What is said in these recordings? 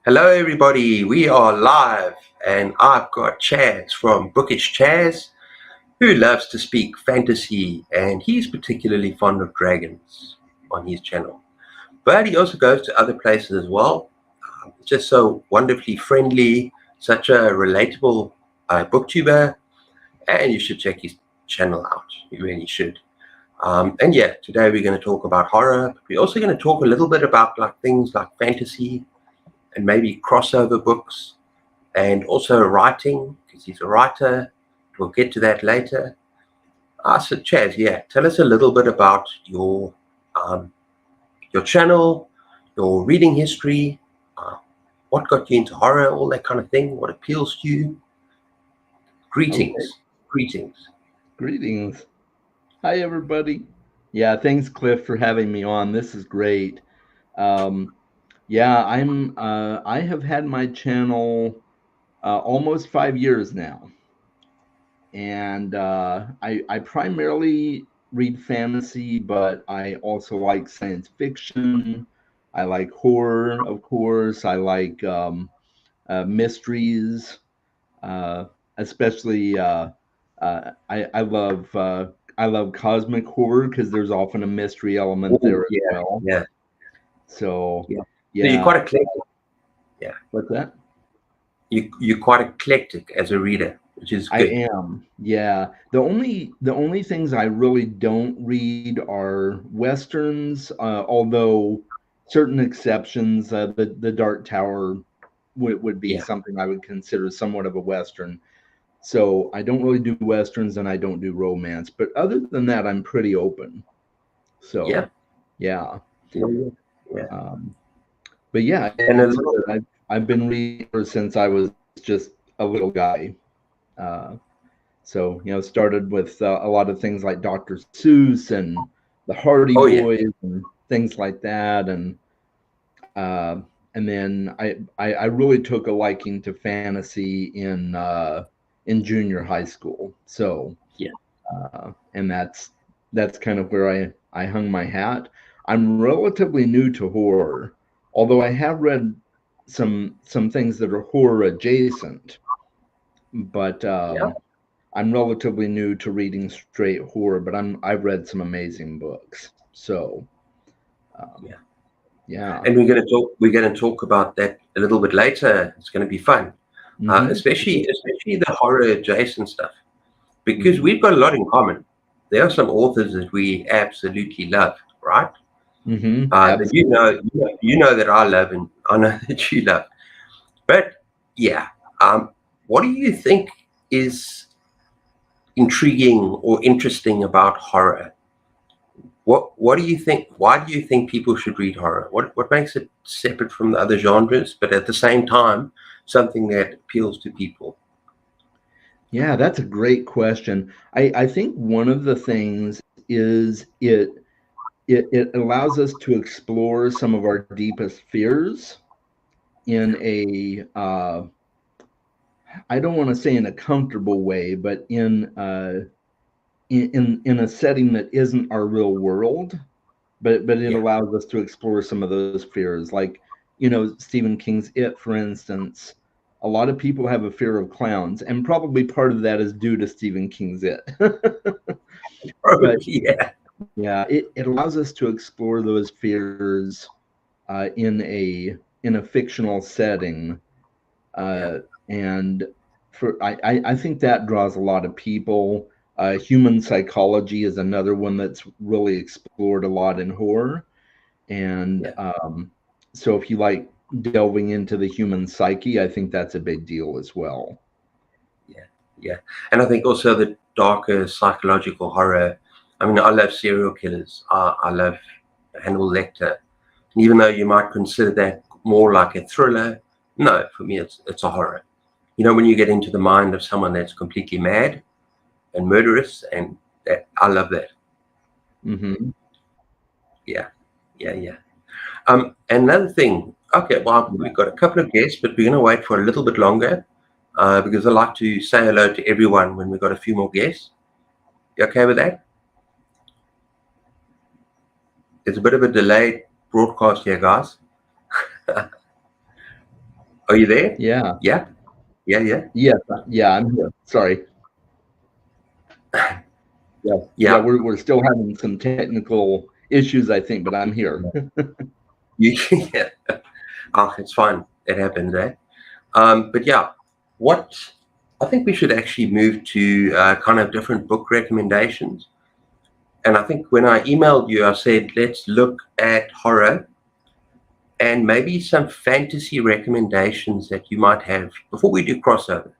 Hello, everybody. We are live, and I've got Chaz from Bookish Chaz, who loves to speak fantasy, and he's particularly fond of dragons on his channel. But he also goes to other places as well. Just so wonderfully friendly, such a relatable booktuber, and you should check his channel out. You really should. And yeah, today we're going to talk about horror, but we're also going to talk a little bit about things like fantasy and maybe crossover books and also writing, because he's a writer. We'll get to that later. So Chaz, yeah, tell us a little bit about your channel, your reading history, uh, what got you into horror, all that kind of thing, what appeals to you. Okay, Greetings, greetings. greetings. Hi, everybody. Yeah, thanks, Cliff, for having me on. This is great. Um, yeah, I have had my channel almost 5 years now, and I primarily read fantasy, but I also like science fiction. I like horror, of course. I like mysteries. uh, Especially I love cosmic horror because there's often a mystery element Oh, there as yeah, well. yeah, So yeah. So you're yeah, quite eclectic. Yeah, what's that? you're quite eclectic as a reader, which is I good. am. Yeah. The only things I really don't read are westerns, although certain exceptions, the Dark Tower would be Yeah, something I would consider somewhat of a western. So I don't really do westerns and I don't do romance. But other than that, I'm pretty open. So yeah, yeah. yeah, yeah. Yeah. Um, but yeah, And a it's little, good. I've been reading ever since I was just a little guy. Uh, so started with a lot of things like Dr. Seuss and the Hardy oh yeah, Boys and things like that, uh, and then I really took a liking to fantasy in junior high school. So yeah, and that's kind of where I hung my hat. I'm relatively new to horror, although I have read some things that are horror adjacent, but yeah, I'm relatively new to reading straight horror. But I've read some amazing books, so um, yeah. yeah. And we're going to talk about that a little bit later. It's going to be fun, especially Okay. especially the horror adjacent stuff, because hmm we've got a lot in common. There are some authors that we absolutely love, right? That Absolutely. you know that I love, and I know that you love. But yeah, what do you think is intriguing or interesting about horror? What do you think? Why do you think people should read horror? What makes it separate from the other genres, but at the same time something that appeals to people? Yeah, that's a great question. I think one of the things is it allows us to explore some of our deepest fears in a I don't want to say in a comfortable way, but in a setting that isn't our real world, but it Yeah, allows us to explore some of those fears. Like, Stephen King's It, for instance. A lot of people have a fear of clowns, and probably part of that is due to Stephen King's It. probably. But Yeah, yeah, it allows us to explore those fears in a fictional setting, yeah, uh, and I think that draws a lot of people. Human psychology is another one that's really explored a lot in horror, and yeah, so if you like delving into the human psyche, I think that's a big deal as well. yeah, yeah. And I think also the darker psychological horror. I mean, I love serial killers. I love Hannibal Lecter. And even though you might consider that more like a thriller, no, for me it's a horror. You know, when you get into the mind of someone that's completely mad and murderous, and that I love that. hmm Yeah, yeah, yeah. Another thing. Okay, well, Yeah. we've got a couple of guests, but we're going to wait for a little bit longer because I like to say hello to everyone when we've got a few more guests. You okay with that? It's a bit of a delayed broadcast here, guys. Are you there? Yeah. Yeah, yeah, yeah, Yes. Yeah, I'm here. Sorry. Yeah. Yeah, yeah. we're still having some technical issues, I think, but I'm here. You, yeah. Oh, it's fine. It happens, eh? But yeah, what I think we should actually move to kind of different book recommendations. And I think when I emailed you, I said let's look at horror and maybe some fantasy recommendations that you might have before we do crossover.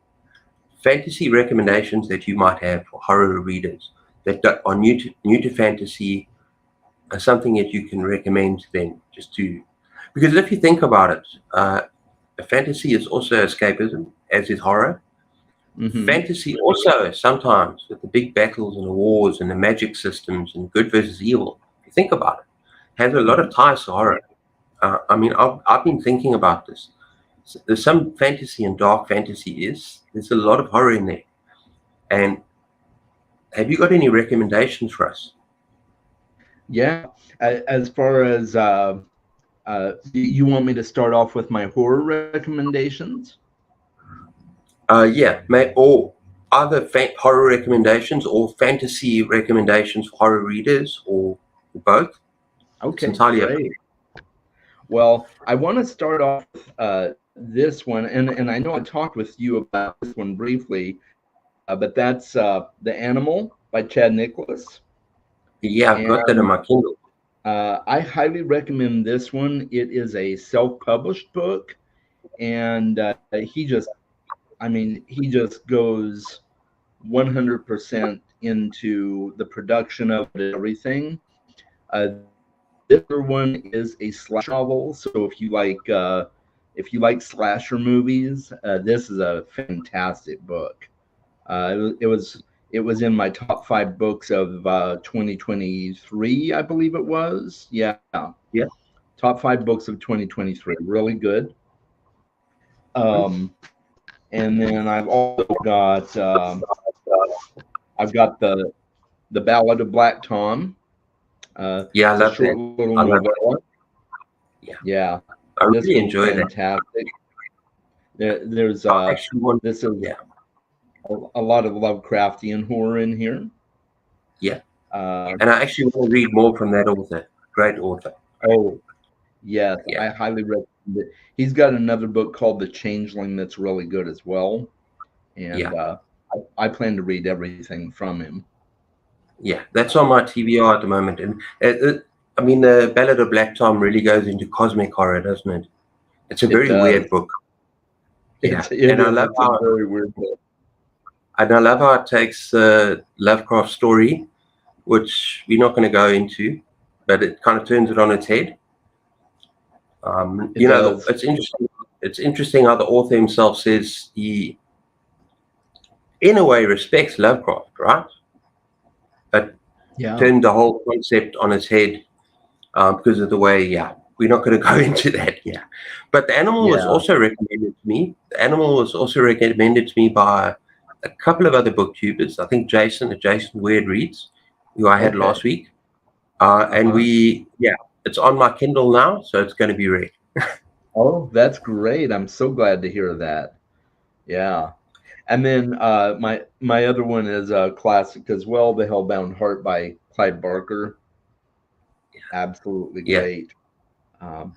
Fantasy recommendations that you might have for horror readers that are new to fantasy, something that you can recommend to them, just to because if you think about it, fantasy is also escapism, as is horror. Hmm. Fantasy also sometimes with the big battles and the wars and the magic systems and good versus evil. If you think about it, has a lot of ties to horror. I mean, I've been thinking about this. There's some fantasy and dark fantasy there's a lot of horror in there. And have you got any recommendations for us? Yeah. As far as you want me to start off with my horror recommendations? Yeah, or either horror recommendations or fantasy recommendations for horror readers, or both. It's Okay, entirely up. great. Well, I want to start off with this one, and I know I talked with you about this one briefly, but that's The Animal by Chad Nicholas. Yeah, I've got that on And my Kindle. I highly recommend this one. It is a self-published book, and I mean, he just goes 100% into the production of it and everything. This other one is a slasher novel, so if you like slasher movies, this is a fantastic book. It was in my top five books of 2023, I believe it was. Yeah, Yeah. top five books of 2023. Really good. Nice. Um, and then I've got the Ballad of Black Tom. Yeah, I It's a love short that. little I love novella. that. Yeah, Yeah, I this really one's enjoy that. fantastic. There's I actually want. this is Yeah, a lot of Lovecraftian horror in here. yeah, Uh, and I actually want to read more from that author. Great author. oh yes, Yeah, I highly recommend it. He's got another book called The Changeling that's really good as well, yeah, and I plan to read everything from him. yeah. That's on my TBR at the moment, and I mean, the Ballad of Black Tom really goes into cosmic horror, doesn't it? It's a It very does. weird book. Yeah, It and is. It's a very weird book. I love how it takes the Lovecraft story, which we're not going to go into, but it kind of turns it on its head. It does. It's interesting. It's interesting how the author himself says he, in a way, respects Lovecraft, right? But Yeah. turned the whole concept on its head because of the way. Yeah, we're not going to go into that. Yeah, but the animal was Yeah. also recommended to me. The animal was also recommended to me by a couple of other booktubers. I think Jason Weird Reads, who I had Okay. last week, and Uh-huh. it's on my Kindle now, so it's going to be read. Oh, that's great. I'm so glad to hear that. Yeah. And then my other one is a classic as well, The Hellbound Heart by Clive Barker. Absolutely Yeah, great. Um,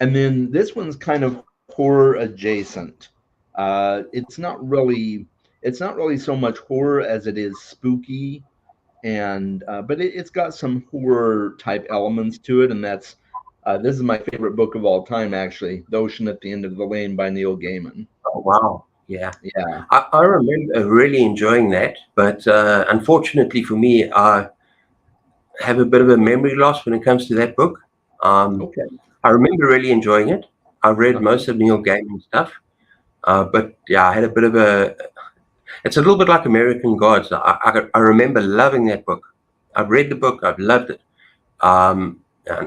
and then this one's kind of horror adjacent. It's not really so much horror as it is spooky, and but it's got some horror type elements to it, and that's this is my favorite book of all time, actually, The Ocean at the End of the Lane by Neil Gaiman. oh, wow, yeah. Yeah. I remember really enjoying that, but unfortunately for me, I have a bit of a memory loss when it comes to that book. Um, Okay. I remember really enjoying it. I read Uh-huh. most of Neil Gaiman's stuff, but yeah, I had a bit of a. It's a little bit like American Gods. I remember loving that book. I've read the book. I've loved it. And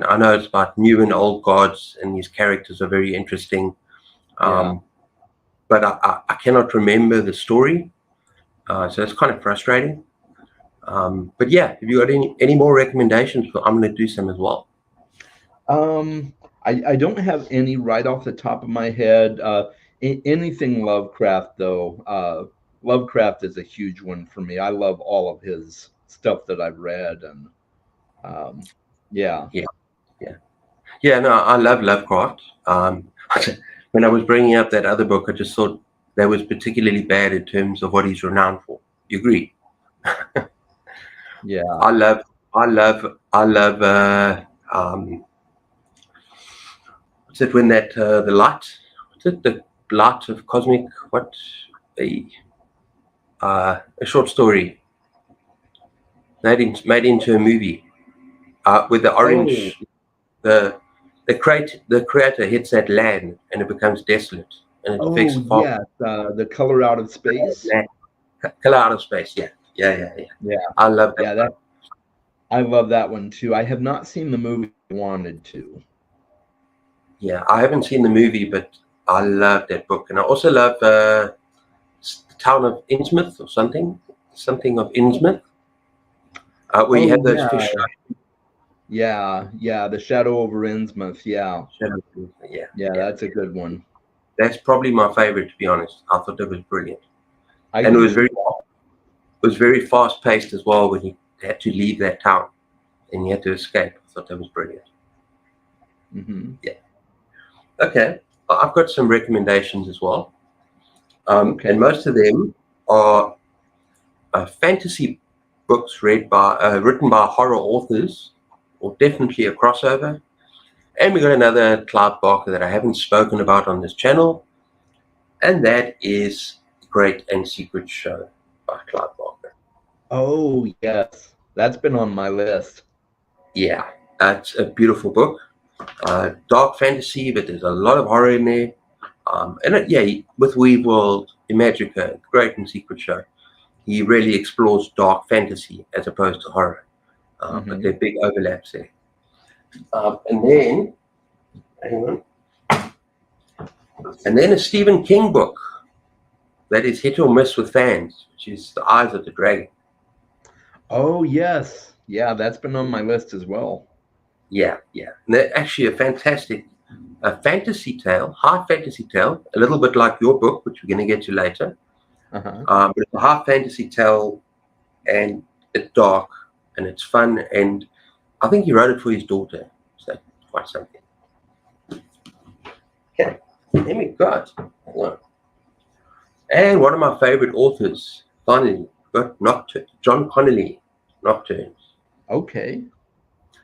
I know it's about new and old gods, and these characters are very interesting. Yeah. Um, but I cannot remember the story, so it's kind of frustrating. But yeah, if you got any more recommendations, I'm going to do some as well. Um, I don't have any right off the top of my head. Anything Lovecraft though. Lovecraft is a huge one for me. I love all of his stuff that I've read, and um, yeah. Yeah, yeah, yeah. No, I love Lovecraft. When I was bringing up that other book, I just thought that was particularly bad in terms of what he's renowned for. You agree? Yeah. I love, I love. What's it when that the light? What's it the light of cosmic? What a a short story made into a movie with the Oh, orange the creator hits that land and it becomes desolate and it affects oh the farm. yes, the color out of space. Land, color out of space. Yeah, yeah, yeah, yeah. Yeah, I love that yeah. one. That I love that one too. I have not seen the movie. I wanted to. Yeah, I haven't seen the movie, but I love that book, and I also love the town of Innsmouth or something of Innsmouth, where you Oh have those yeah, fish. yeah, yeah. The Shadow over Innsmouth. Yeah, Yeah, yeah. yeah. That's a good one. That's probably my favorite, to be honest. I thought that was brilliant, I and can see that. it was very fast paced as well when you had to leave that town and you had to escape. I thought that was brilliant. Hmm. Yeah. Okay. I've got some recommendations as well, and Okay. most of them are fantasy books written by horror authors, or definitely a crossover. And we got another Clive Barker that I haven't spoken about on this channel, and that is Great and Secret Show by Clive Barker. Oh yes, that's been on my list. Yeah, that's a beautiful book. Dark fantasy, but there's a lot of horror in there. With Weeworld, Imagica, Great and Secret Show, he really explores dark fantasy as opposed to horror. But there Hmm. are big overlaps there. And then, hang on, and then a Stephen King book that is hit or miss with fans, which is The Eyes of the Dragon. Oh yes, yeah. That's been on my list as well. Yeah, yeah. And they're actually a fantastic fantasy tale, high fantasy tale, a little bit like your book, which we're going to get to later. Uh-huh. But it's a high fantasy tale, and it's dark, and it's fun, and I think he wrote it for his daughter, so quite something. Okay, then we got one. And one of my favorite authors, finally, got John Connolly, Nocturnes. Okay.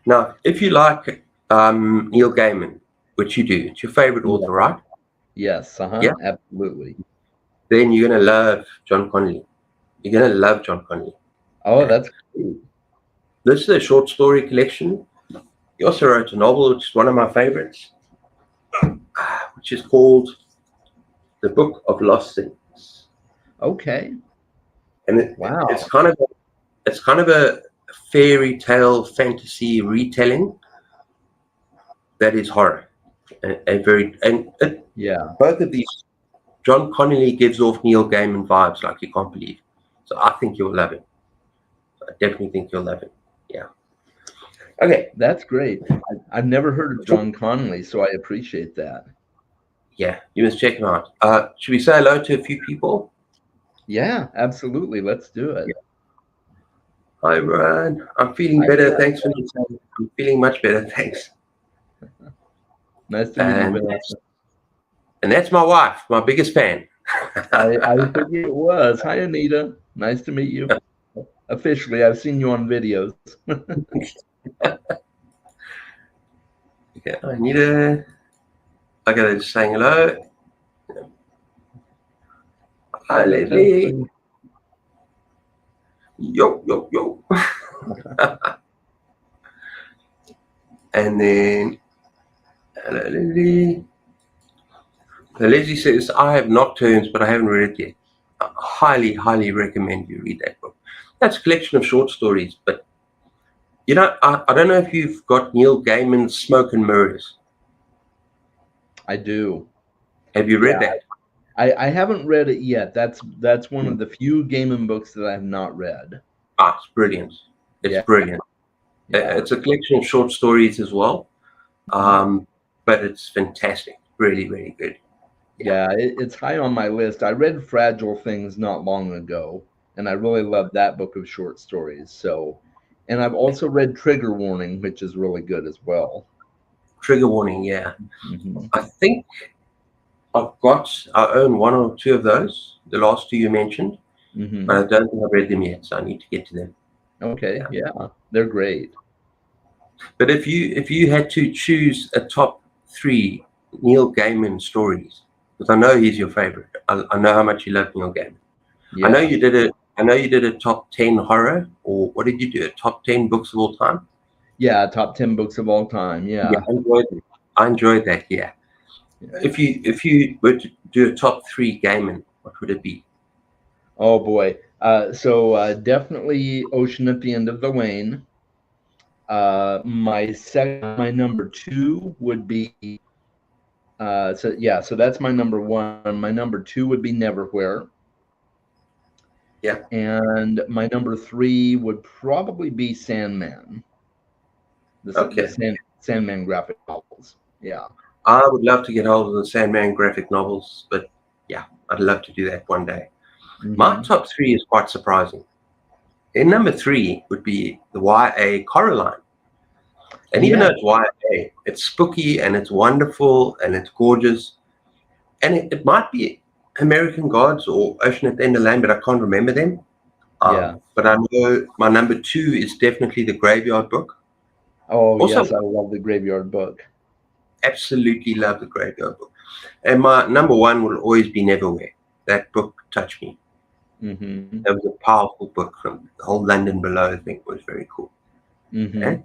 Now, if you like Neil Gaiman, which you do, it's your favorite Yeah. author, right? Yes. Uh-huh. Yeah. Absolutely. Then you're gonna love John Connolly. You're gonna love John Connolly. Oh, Okay. that's great. This is a short story collection. He also wrote a novel, which is one of my favorites, which is called The Book of Lost Things. Okay. And Wow. it's kind of a fairy tale fantasy retelling that is horror. Yeah. Both of these, John Connolly gives off Neil Gaiman vibes like you can't believe. So I think you'll love it. I definitely think you'll love it. Yeah. Okay. That's great. I've never heard of John Connolly, so I appreciate that. Yeah, you must check him out. Should we say hello to a few people? Yeah, absolutely. Let's do it. Yeah. Hi, Ryan. I'm feeling Hi better. there. Thanks for listening. I'm feeling much better. Thanks. Nice to meet you, And Vanessa. that's my wife, my biggest fan. I figured it was. Hi, Anita. Nice to meet you. Officially, I've seen you on videos. Okay, okay, they're just saying hello. Hi, Leslie. Yo, yo, yo. And then, hello, Leslie. So Leslie says, I have Nocturnes, but I haven't read it yet. I highly, highly recommend you read that book. That's a collection of short stories, but I don't know if you've got Neil Gaiman's Smoke and Mirrors. I do. Have you read Yeah, that? I haven't read it yet. That's one of the few Gaiman books that I have not read. It's brilliant. It's Yeah, brilliant. yeah. It's a collection of short stories as well, Mhm. but it's fantastic. Really, really good. Yeah, Yeah, it's high on my list. I read Fragile Things not long ago, and I really loved that book of short stories. So, and I've yeah. also read Trigger Warning, which is really good as well. Trigger warning. Yeah, Hmm. I think I own one or two of those. The last two you mentioned, but Hmm. I don't think I've read them yet, so I need to get to them. Okay, Yeah. yeah, they're great. But if you had to choose a top three Neil Gaiman stories, because I know he's your favorite. I know how much you love Neil Gaiman. I know Yeah, you did it. I know you did a top 10 horror, or what did you do? A top 10 books of all time? yeah, top 10 books of all time. Yeah, Yeah, I enjoyed it. I enjoyed that. Yeah. yeah. If you were to do a top three Gaiman, what would it be? Oh boy. So definitely Ocean at the End of the Lane. My number two would be so that's my number one. My number two would be Neverwhere, Yeah. and my number three would probably be Sandman, the Okay. Sandman graphic novels. Yeah. I would love to get hold of the Sandman graphic novels, but yeah, I'd love to do that one day. My Hmm. top three is quite surprising. In number three would be the YA Coraline. And even though Yeah. it's YA, it's spooky and it's wonderful and it's gorgeous. And it might be American Gods or Ocean at the End of the Lane, but I can't remember them. Yeah. But I know my number two is definitely the Graveyard Book. Oh Also, yes, I love the Graveyard Book. absolutely love the Graveyard Book. And my number one will always be Neverwhere. That book touched me. Hmm. That was a powerful book. From the whole London Below thing was very cool. Hmm. And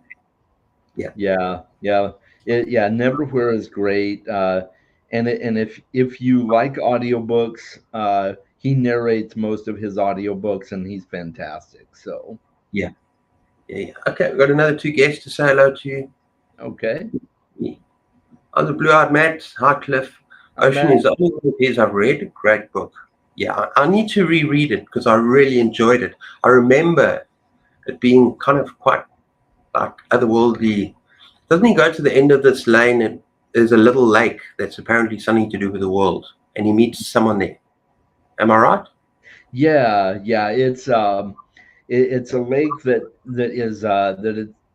yeah, Yeah, yeah, yeah. Neverwhere is great, and if you like audiobooks, he narrates most of his audiobooks, and he's fantastic. So, yeah, yeah. Okay, we've got another two guests to say hello to you. okay, Oh, the Blue-Eyed Mat, High Cliff. hi Ocean Matt. is the only one of his I've read. Great book. Yeah, I need to reread it because I really enjoyed it. I remember it being kind of quite like otherworldly. Doesn't he go to the end of this lane and there's a little lake that's apparently something to do with the world, and he meets someone there? Am I right? Yeah, yeah. It's a lake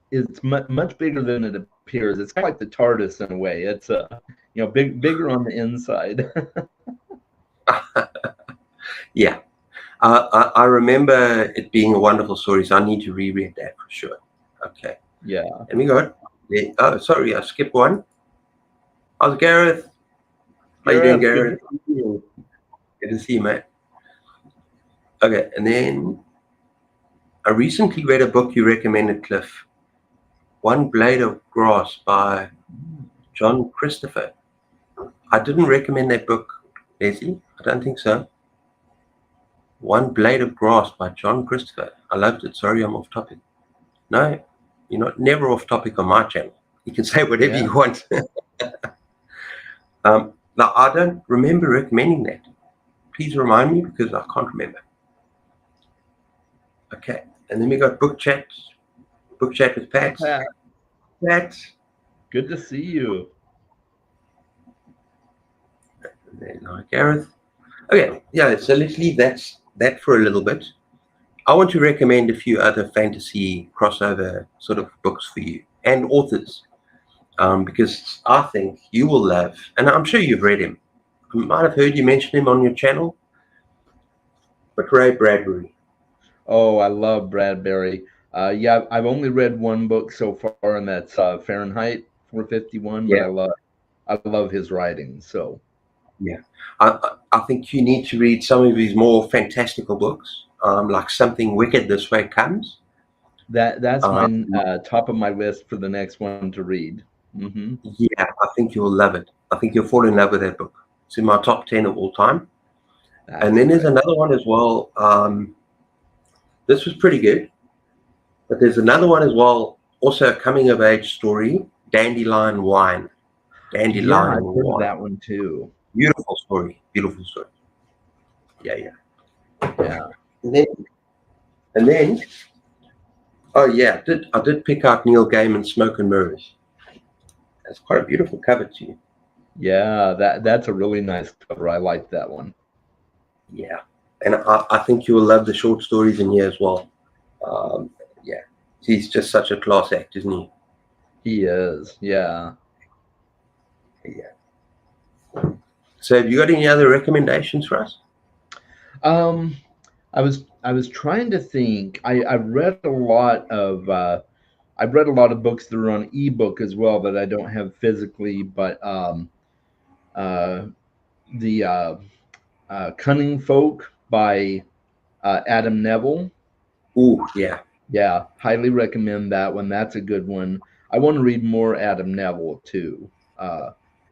it's much bigger than it appears. It's kind of like the TARDIS in a way. It's bigger on the inside. Yeah. I remember it being a wonderful story, so I need to reread that for sure. Okay. Yeah, And we got. Yeah, oh, sorry, I skipped one. How's Gareth? How you doing, Gareth, good to Gareth? see you. Good to see you, mate. Okay, and then I recently read a book you recommended, Cliff. One Blade of Grass by John Christopher. I didn't recommend that book, Leslie. I don't think so. One Blade of Grass by John Christopher. I loved it. Sorry, I'm off topic. No, you're not never off topic on my channel. You can say whatever Yeah. you want. Now, I don't remember recommending that. Please remind me because I can't remember. Okay, and then we got book chat with Hi, Pat. Pat. Pat, Good to see you. and then Gareth. Okay, yeah. So let's leave that for a little bit. I want to recommend a few other fantasy crossover sort of books for you and authors, because I think you will love, and I'm sure you've read him. I might have heard you mention him on your channel, but Ray Bradbury. Oh, I love Bradbury. Yeah, I've only read one book so far, and that's Fahrenheit 451. But Yeah, I love his writing. So yeah. I think you need to read some of his more fantastical books, like Something Wicked This Way Comes. that's Uh, my top of my list for the next one to read. Hmm. yeah, I think you'll love it. I think you'll fall in love with that book. It's in my top 10 of all time. And That's then there's great. another one as well. This was pretty good, but there's another one as well, also a coming of age story, Dandelion Wine. Yeah, Dandelion I've heard of Wine. that one too. Beautiful story. Beautiful story. Yeah, yeah. Yeah. And then, oh yeah, I did pick out Neil Gaiman's Smoke and Mirrors. That's quite a beautiful cover too. Yeah, that's a really nice cover. I like that one. Yeah, and I think you will love the short stories in here as well. Um, yeah, he's just such a class act, isn't he? He is. Yeah. Yeah. So, have you got any other recommendations for us? Um, I was trying to think. I've read a lot of books that are on ebook as well that I don't have physically, but uh, the Cunning Folk by Adam Neville. Oh, yeah, Yeah, highly recommend that one. That's a good one. I want to read more Adam Neville too.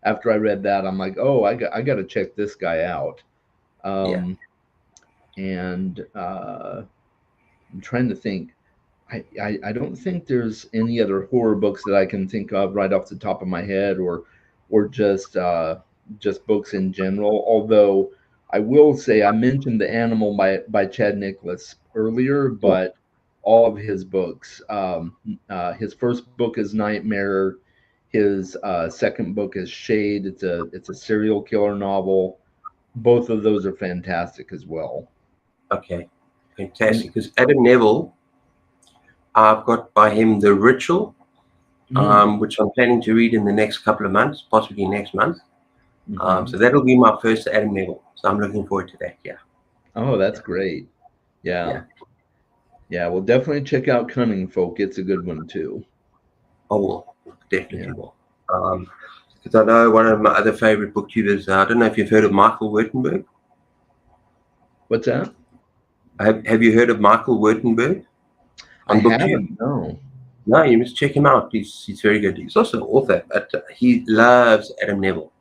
After I read that, I'm like, oh, I got to check this guy out. yeah. Um, and I'm trying to think. I don't think there's any other horror books that I can think of right off the top of my head, or just books in general. Although I will say I mentioned The Animal by Chad Nicholas earlier, Oh, but all of his books. His first book is Nightmare. His second book is Shade. It's a serial killer novel. Both of those are fantastic as well. okay, And fantastic. Because Adam Neville, I've got by him The Ritual, mm, which I'm planning to read in the next couple of months, possibly next month. hmm So that'll be my first Adam Neville. So I'm looking forward to that. Yeah, Oh, that's yeah, great. yeah. Yeah. Yeah. Well, definitely check out Cunning Folk. It's a good one too. I will, Yeah. definitely will. Because I know one of my other favorite booktubers, I don't know if you've heard of Michael Wurtenberg. What's that? Have you heard of Michael Wurtenberg I on BookTube? haven't. No. No, you must check him out. He's very good. He's also an author, but he loves Adam Neville.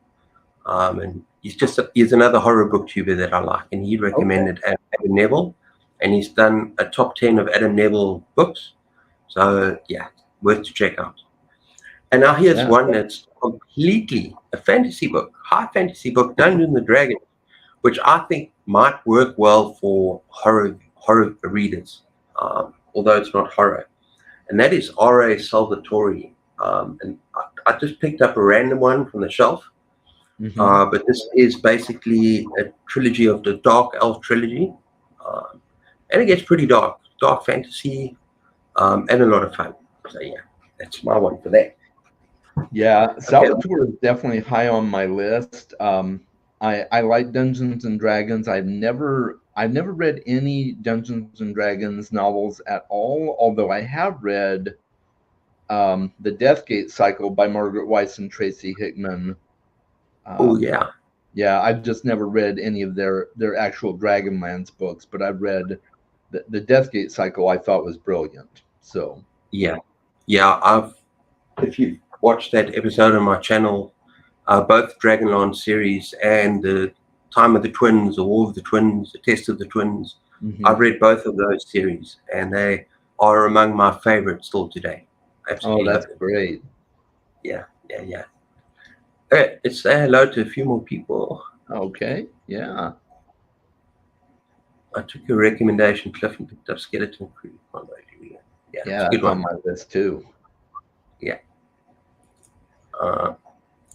And he's another horror booktuber that I like, and he Okay. recommended Adam Neville, and he's done a top 10 of Adam Neville books. So yeah, worth to check out. And now here's Yeah. one that's completely a fantasy book, high fantasy book, Dungeons and Dragons, which I think might work well for horror readers, although it's not horror. And that is R.A. Salvatore. And I just picked up a random one from the shelf, hmm but this is basically a trilogy of the Dark Elf trilogy, um, and it gets pretty dark fantasy, and a lot of fun. So yeah, that's my one for that. Yeah. Okay. Salvatore is definitely high on my list. I like Dungeons and Dragons. I've never read any Dungeons and Dragons novels at all. Although I have read the Deathgate Cycle by Margaret Weiss and Tracy Hickman. Oh Um, yeah, Yeah, I've just never read any of their actual Dragonlance books, but I've read the Deathgate Cycle. I thought was brilliant. So, yeah, yeah. If you watched that episode on my channel, both Dragonlance series and the Time of the Twins, the War of the Twins, the Test of the Twins, hmm I've read both of those series, and they are among my favorites still today. oh, Absolutely love that's them. great. Yeah, yeah, yeah. Hey, let's say hello to a few more people. Okay, yeah, I took your recommendation, Cliff, and picked up Skeleton Crew. Yeah, it's yeah, a good that's on one. my list too. Yeah. Uh,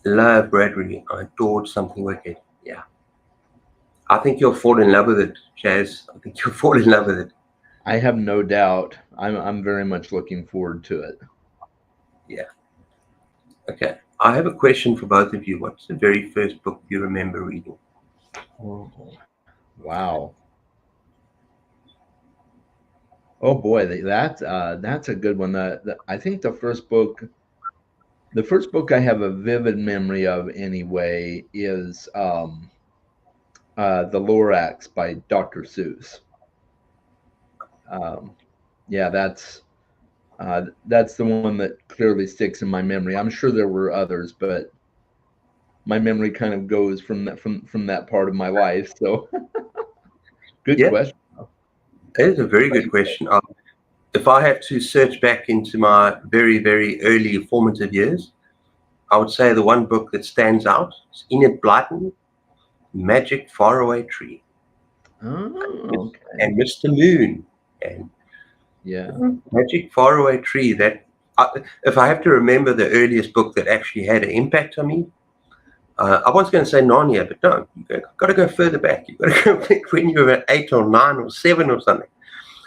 Love Bradbury. I adored Something Wicked. Yeah. I think you'll fall in love with it, Chaz. I think you'll fall in love with it. I have no doubt. I'm very much looking forward to it. Yeah. Okay. I have a question for both of you. What's the very first book you remember reading? Oh, wow. Oh boy, that's a good one. I think the first book I have a vivid memory of anyway is The Lorax by Dr. Seuss. Um, yeah, that's the one that clearly sticks in my memory. I'm sure there were others, but my memory kind of goes from that part of my life. So, good Yeah, question. that is a very good question. If I have to search back into my very, very early formative years, I would say the one book that stands out is Enid Blyton, Magic Faraway Tree, Oh, okay. and Mr. Moon, and Yeah. Magic Faraway Tree. If I have to remember the earliest book that actually had an impact on me, I was going to say Narnia, but no, you've got to go further back. You've got to go back when you were 8 or 9 or 7 or something.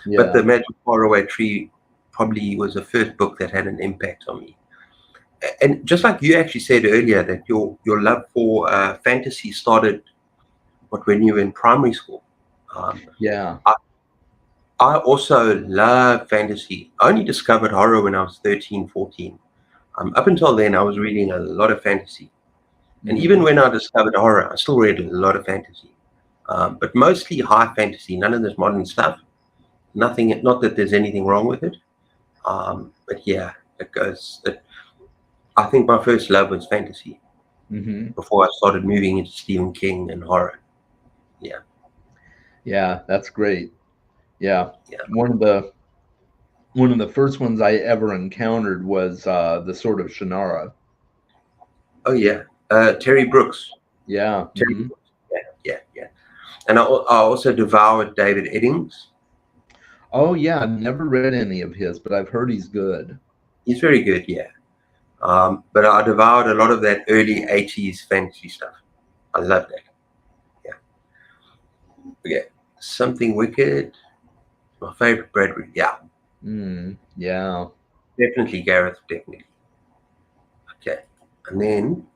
But Yeah. The Magic Faraway Tree probably was the first book that had an impact on me. And just like you actually said earlier, that your love for fantasy started when you were in primary school. Um, Yeah. I, I also love fantasy. I only discovered horror when I was 13, 14. Up until then, I was reading a lot of fantasy. And even Hmm. when I discovered horror, I still read a lot of fantasy. But mostly high fantasy, none of this modern stuff. Nothing, not that there's anything wrong with it. But yeah, it goes. I think my first love was fantasy Hmm. before I started moving into Stephen King and horror. Yeah, Yeah, that's great. Yeah. yeah. One of the first ones I ever encountered was the Sword of Shannara. Oh yeah, Terry Brooks. Yeah. Terry Hmm. Brooks. Yeah, yeah, yeah. And I also devoured David Eddings. Oh yeah, I've never read any of his, but I've heard he's good. He's very good. Yeah. But I devoured a lot of that early '80s fantasy stuff. I love that. Yeah. Okay. Something Wicked. My favorite Bradbury. Yeah, Yeah. definitely Gareth. Definitely. Okay. And then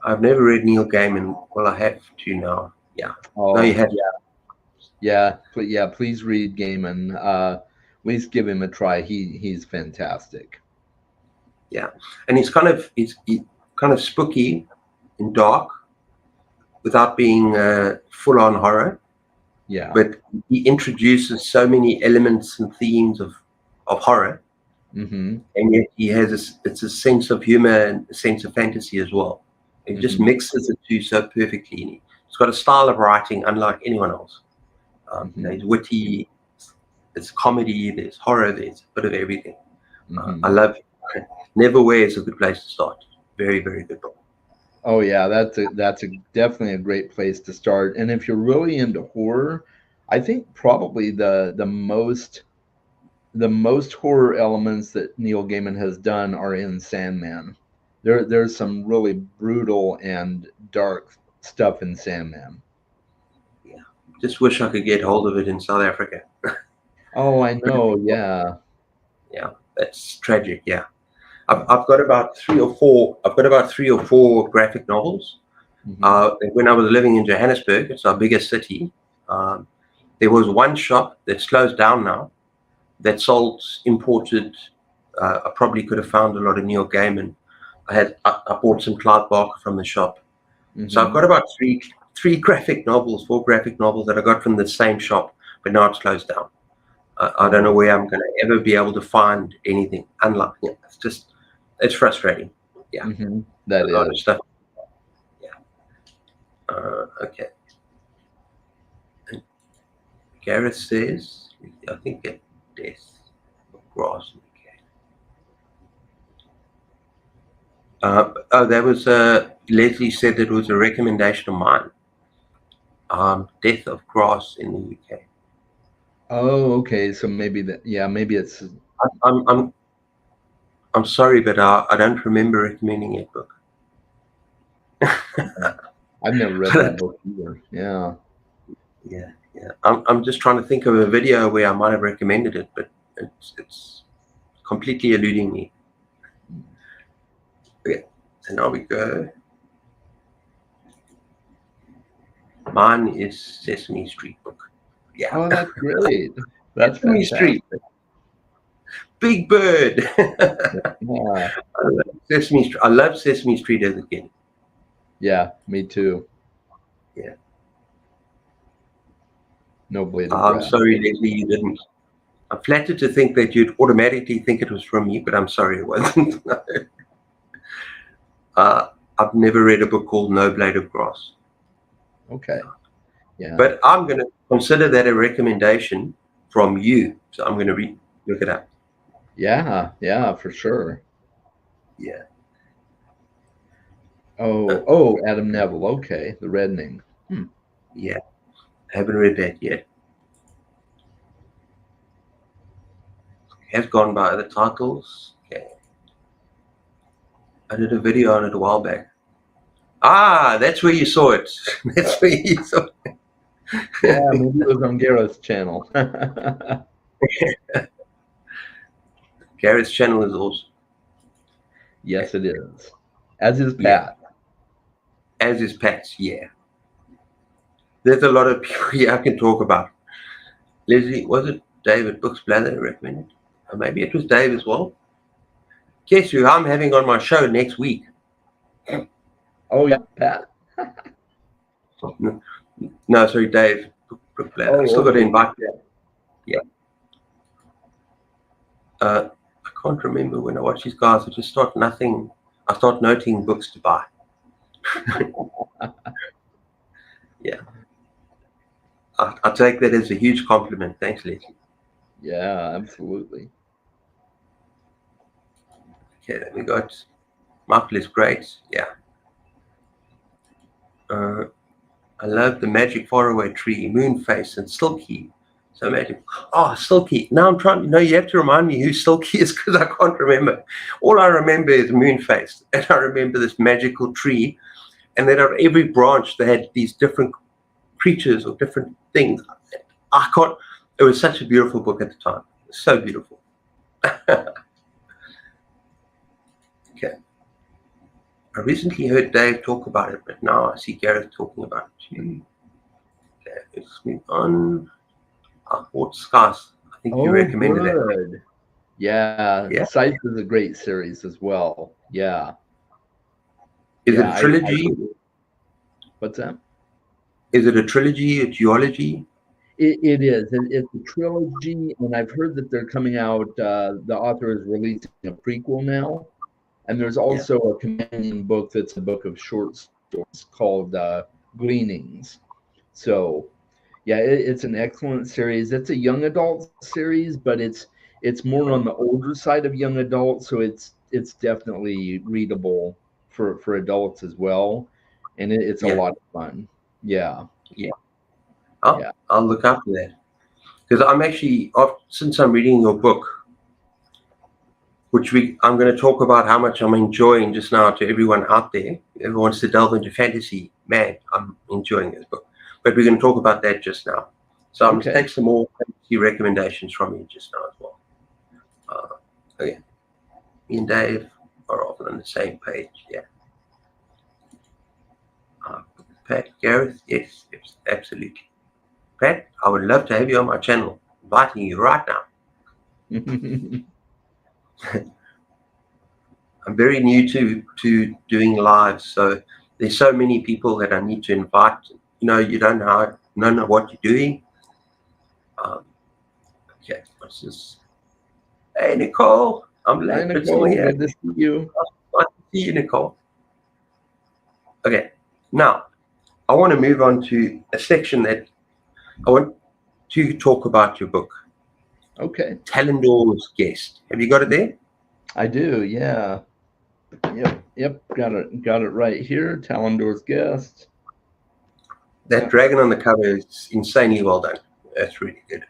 I've never read Neil Gaiman. Well, I have to now. Yeah. No, you Oh have. yeah. Yeah. Yeah. Please read Gaiman. At least give him a try. He's fantastic. Yeah. And he's kind of spooky and dark without being full on horror. Yeah. But he introduces so many elements and themes of horror, Hmm. and yet he has it's a sense of humor and a sense of fantasy as well. He just Hmm. mixes the two so perfectly. And he's got a style of writing unlike anyone else. Hmm. He's witty, there's comedy, there's horror, there's a bit of everything. I Hmm. love Neverwhere is a good place to start. Very, very good book. Oh yeah, that's a definitely a great place to start. And if you're really into horror, I think probably the most horror elements that Neil Gaiman has done are in Sandman. There's some really brutal and dark stuff in Sandman. Yeah. Just wish I could get hold of it in South Africa. Oh, I know. Yeah. Yeah, that's tragic. Yeah. I've got about three or four. I've got about 3 or 4 graphic novels. Hmm. When I was living in Johannesburg, it's our biggest city. Um, there was one shop that's closed down now that sold imported. I probably could have found a lot of Neil Gaiman. I bought some Clive Barker from the shop, so I've Hmm. got about three graphic novels, 4 graphic novels that I got from the same shop, but now it's closed down. I don't know Oh. where I'm going to ever be able to find anything. Unlike, yeah, it's frustrating. Yeah, That a lot of is. stuff. Yeah. Okay. And Gareth says, I think that death of grass. Okay. Oh, that was Leslie said that it was a recommendation of mine. Death of grass in the UK. Oh, okay. So maybe that. Yeah, maybe it's. I'm sorry, but I don't remember recommending that book. I've never read that book either. Yeah. Yeah, yeah. I'm just trying to think of a video where I might have recommended it, but it's completely eluding me. Okay, so now we go. Mine is Sesame Street book. Yeah, Oh, that's great. That's Sesame Street, fantastic. Big Bird. Yeah. Sesame Street. I love Sesame Street as a kid. Yeah, me too. Yeah. No blade of I'm grass. sorry, Leslie, you didn't. I'm flattered to think that you'd automatically think it was from me, but I'm sorry it wasn't. I've never read a book called No Blade of Grass. Okay. Yeah. But I'm going to consider that a recommendation from you. So I'm going to look it up. Yeah. Yeah, for sure. Yeah. Uh, Oh, Adam Neville. Okay. The Reddening. Hmm. yeah. I haven't read that yet. Have gone by the titles. Okay. I did a video on it a while back. Ah, that's where you saw it. That's where you saw Yeah, it. maybe it was on Gareth's channel. Gareth's channel is awesome. Yes, it is. As is Yeah, Pat. as is Pat's. Yeah, there's a lot of people here I can talk about. Leslie, was it David Books Blather recommended? Or maybe it was Dave as well. Guess who I'm having on my show next week? Oh yeah, Pat. No, no, sorry, Dave Book Blather. I Oh, still got to okay. invite. Yeah. Yeah. I can't remember when I watch these guys. I just start nothing. I start noting books to buy. Yeah. I take that as a huge compliment. Thanks, Leslie. Yeah, absolutely. Okay, then we got Michael is great. Yeah. Uh, I love the magic faraway tree, Moonface, and Silky. So magic. Oh, Silky. Now I'm trying. No, you have to remind me who Silky is because I can't remember. All I remember is Moonface, and I remember this magical tree, and then on every branch they had these different creatures or different things. I can't. It was such a beautiful book at the time. So beautiful. Okay. I recently heard Dave talk about it, but now I see Gareth talking about it too. Okay, let's move on. I bought Skies. I think you Oh, recommended that. good. Yeah, Yeah. Scythe is a great series as well. Yeah, Is it yeah. a I trilogy? what's that? Is it a trilogy, a duology? It is. It's a trilogy, and I've heard that they're coming out. The author is releasing a prequel now, and there's Yeah. also a companion book that's a book of short stories called Gleanings. So, yeah, it's an excellent series. It's a young adult series, but it's more on the older side of young adult, so it's definitely readable for adults as well, and it's a Yeah. lot of fun. Yeah, Yeah. I'll, yeah. I'll look up for that. Because I'm actually, since I'm reading your book, I'm going to talk about how much I'm enjoying just now to everyone out there. Whoever wants to delve into fantasy, man, I'm enjoying this book. But we're going to talk about that just now. So I'm going to Okay. take some more fantasy recommendations from you just now as well. Okay. Me and Dave are often on the same page. Yeah. Uh, Pat, Gareth, yes, absolutely. Pat, I would love to have you on my channel. Inviting you right now. I'm very new to doing lives, so there's so many people that I need to invite. You don't know what you're doing. Um, okay, what's this? Hey, Nicole, I'm Hi, late, but still Nicole. here. Good to see you. Nice to see you, Nicole. Okay, now I want to move on to a section that I want to talk about your book, Okay. Talendor's Guest. Have you got it there? I do. Yeah. Yep. Got it right here. Talendor's Guest. That Yeah. dragon on the cover is insanely well done. That's really good.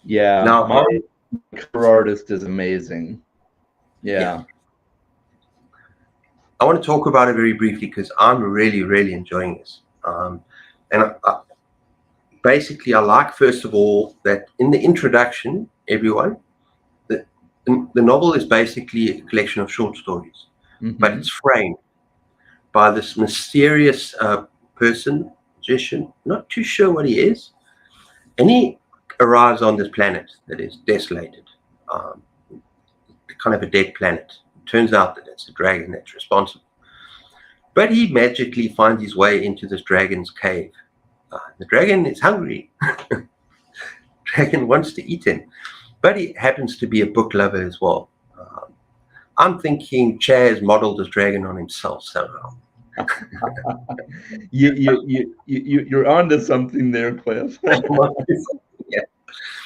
Yeah. Now, My cover artist is amazing. yeah, Yeah. I want to talk about it very briefly because I'm really, really enjoying this. And basically, I like, first of all, that in the introduction, everyone, the, the novel is basically a collection of short stories, but Hmm. it's framed by this mysterious person, magician, not too sure what he is. And he arrives on this planet that is desolated, um, kind of a dead planet. It turns out that it's a dragon that's responsible. But he magically finds his way into this dragon's cave. The dragon is hungry. Dragon wants to eat him. But he happens to be a book lover as well. I'm thinking Chaz modeled this dragon on himself somehow. You're onto something there, Cliff. Yeah.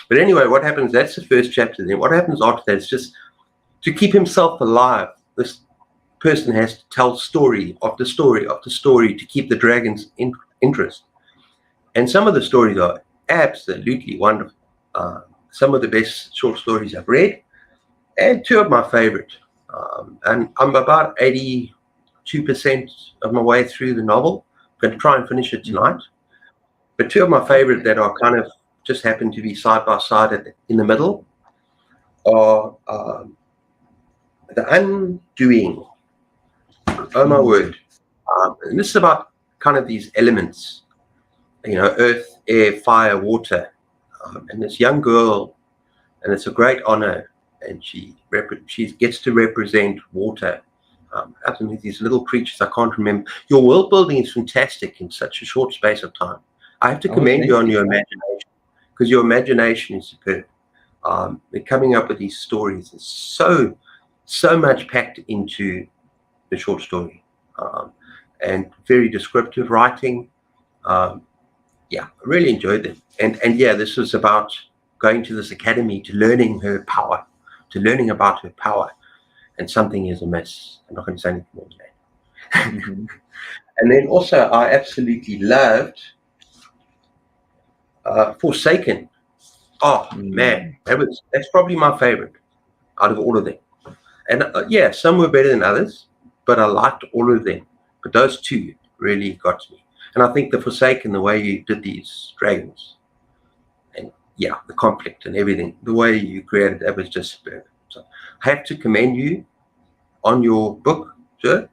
But anyway, what happens? That's the first chapter. Then what happens after that is just to keep himself alive. This person has to tell story after story after story to keep the dragon's interest. And some of the stories are absolutely wonderful. Some of the best short stories I've read, and two of my favorite. And I'm about 80, 2% of my way through the novel. I'm going to try and finish it Mhm. tonight. But two of my favorite Okay. that are kind of just happen to be side by side in the middle are The Undoing. Oh my Mm. word. And this is about kind of these elements, earth, air, fire, water. And this young girl, and it's a great honor, and she gets to represent water. Underneath these little creatures, I can't remember. Your world building is fantastic in such a short space of time. I have to Oh, commend you thank on you. your imagination, because your imagination is superb. Coming up with these stories is so much packed into the short story, and very descriptive writing. Um, yeah, I really enjoyed it. And yeah, this was about going to this academy to learning her power, to learning about her power, and something is amiss. I'm not going to say anything more than that. Hmm. And then also, I absolutely loved Forsaken. Oh man, Mm. that's probably my favorite out of all of them. And yeah, some were better than others, but I liked all of them. But those two really got to me. And I think the Forsaken, the way you did these dragons, and yeah, the conflict and everything, the way you created that was just superb. So I have to commend you on your book, sir.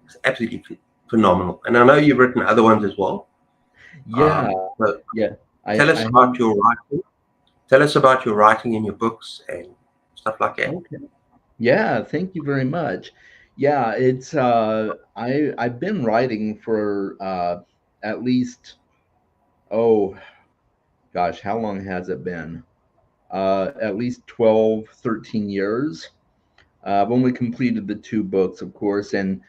It's absolutely phenomenal. And I know you've written other ones as well. Yeah, But yeah. tell I us have. about your writing. Tell us about your writing in your books and stuff like that. Okay. Yeah, thank you very much. Yeah, it's I've been writing for at least, oh gosh, how long has it been? At least 12, 13 years. I've only completed the two books, of course, and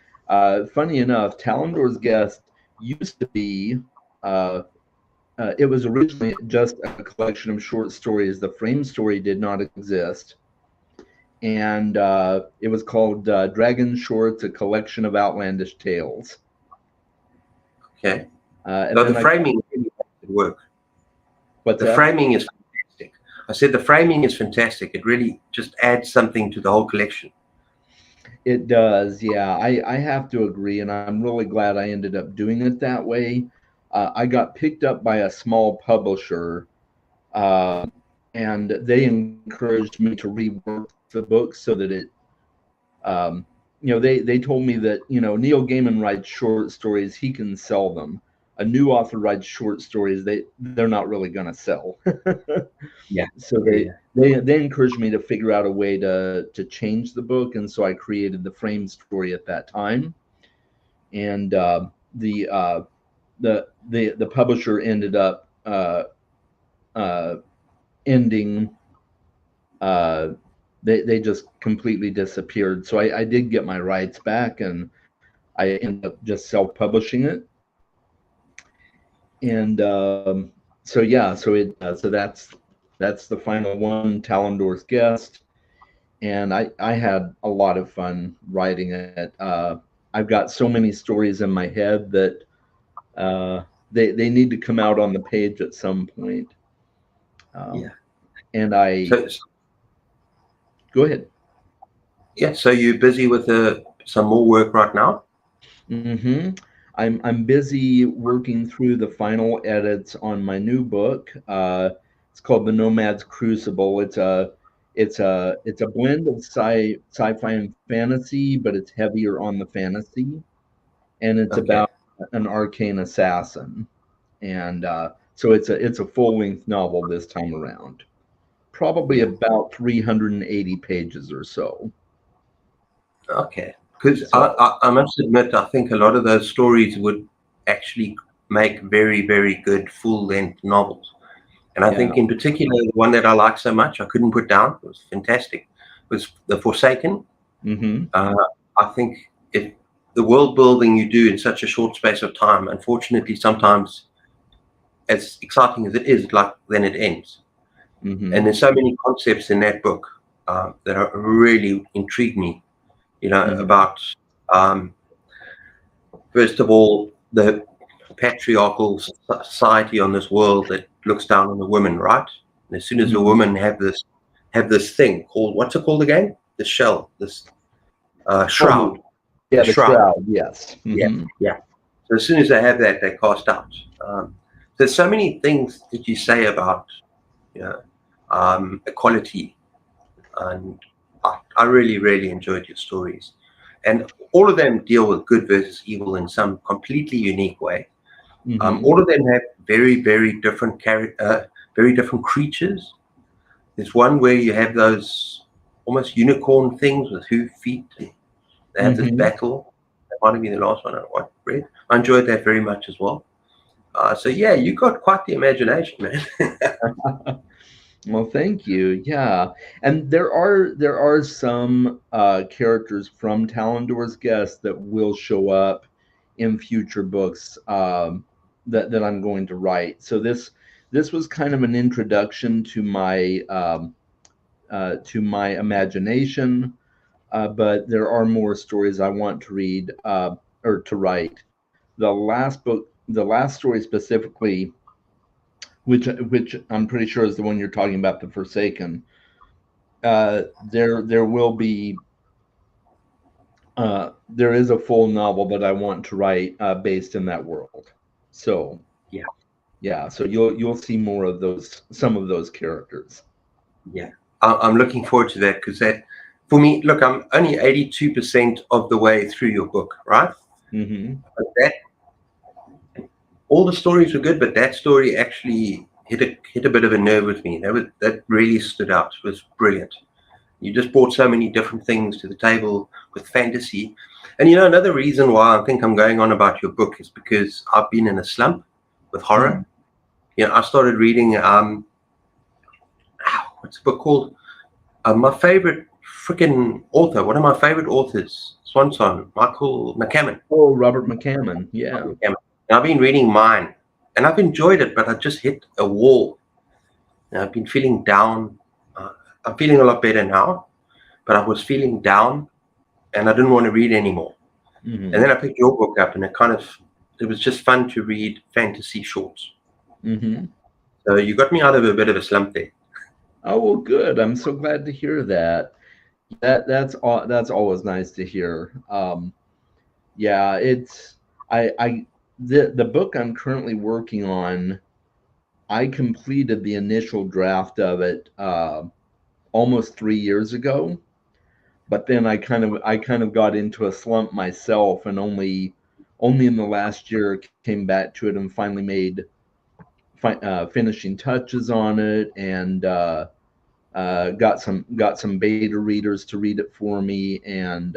funny enough, Talendor's Guest used to be it was originally just a collection of short stories. The frame story did not exist, and it was called Dragon Shorts, a collection of outlandish tales. Okay. And So the then I, framing really makes it work. what's The that? framing is fantastic. I said the framing is fantastic. It really just adds something to the whole collection. It does, yeah. I have to agree, and I'm really glad I ended up doing it that way. I got picked up by a small publisher, uh, and they encouraged me to rework the book so that um, they told me that, Neil Gaiman writes short stories, he can sell them. A new author writes short stories, they're not really going to sell. Yeah. So Yeah. they encouraged me to figure out a way to change the book, and so I created the frame story at that time. And the the publisher ended up uh, ending. Uh, they just completely disappeared. So I did get my rights back, and I ended up just self-publishing it. And so yeah, so that's the final one, Talendor's Guest. And I had a lot of fun writing it. I've got so many stories in my head that uh, they need to come out on the page at some point. Yeah. Um, and I So Go ahead. yeah. So you're busy with some more work right now. Hmm. I'm busy working through the final edits on my new book. It's called The Nomad's Crucible. It's a blend of sci-fi and fantasy, but it's heavier on the fantasy, and it's Okay. about an arcane assassin. And so it's a full length novel this time around. Probably Yeah. about 380 pages or so. Okay. Because So I must admit, I think a lot of those stories would actually make very, very good full length novels. And I yeah. think, in particular, the one that I like so much, I couldn't put down, it was fantastic, was The Forsaken. Hmm. Uh, I think if the world building you do in such a short space of time, unfortunately, sometimes, as exciting as it is, like then it ends. And Hmm. there's so many concepts in that book that are really intrigue me. Hmm. About um, first of all the patriarchal society on this world that looks down on the women, right? And as soon as the Hmm. women have this thing called, what's it called again? The shell, this shroud. Fondness. Yeah, the the shroud. shroud. Yes. Yeah, Hmm. yeah. So as soon as they have that, they cast out. There's so many things that you say about, you know, equality, and I really, really enjoyed your stories, and all of them deal with good versus evil in some completely unique way. Hmm. All of them have very, very different very different creatures. There's one where you have those almost unicorn things with hoof feet. And they have this Hmm. battle. That might have been the last one I read. I enjoyed that very much as well. So yeah, you got quite the imagination, man. Well, thank you. Yeah, and there are some characters from Talendor's Guest that will show up in future books that I'm going to write. So this was kind of an introduction to my imagination, but there are more stories I want to read or to write. The last story specifically, which I'm pretty sure is the one you're talking about, the Forsaken. There will be there is a full novel that I want to write based in that world. So Yeah, yeah, so you'll see more of those, some of those characters. yeah. I'm looking forward to that because that, for me, look, I'm only 82% of the way through your book, right? Hmm. But that all the stories were good, but that story actually hit a bit of a nerve with me. That really stood out. It was brilliant. You just brought so many different things to the table with fantasy. And another reason why I think I'm going on about your book is because I've been in a slump with horror. Mm. I started reading what's the book called? My favorite freaking author, one of my favorite authors, Swanson, Michael McCammon. Oh, Robert McCammon. Yeah. McCammon. And I've been reading mine, and I've enjoyed it, but I just hit a wall. And I've been feeling down. Uh, I'm feeling a lot better now, but I was feeling down, and I didn't want to read anymore. And then Hmm. I picked your book up, and it was just fun to read fantasy shorts. Hmm. So you got me out of a bit of a slump there. Oh, well, good. I'm so glad to hear that. That's always nice to hear. Yeah, it's I the book I'm currently working on. I completed the initial draft of it almost 3 years ago, but then I kind of got into a slump myself, and only in the last year came back to it and finally made finishing touches on it, and got some beta readers to read it for me, and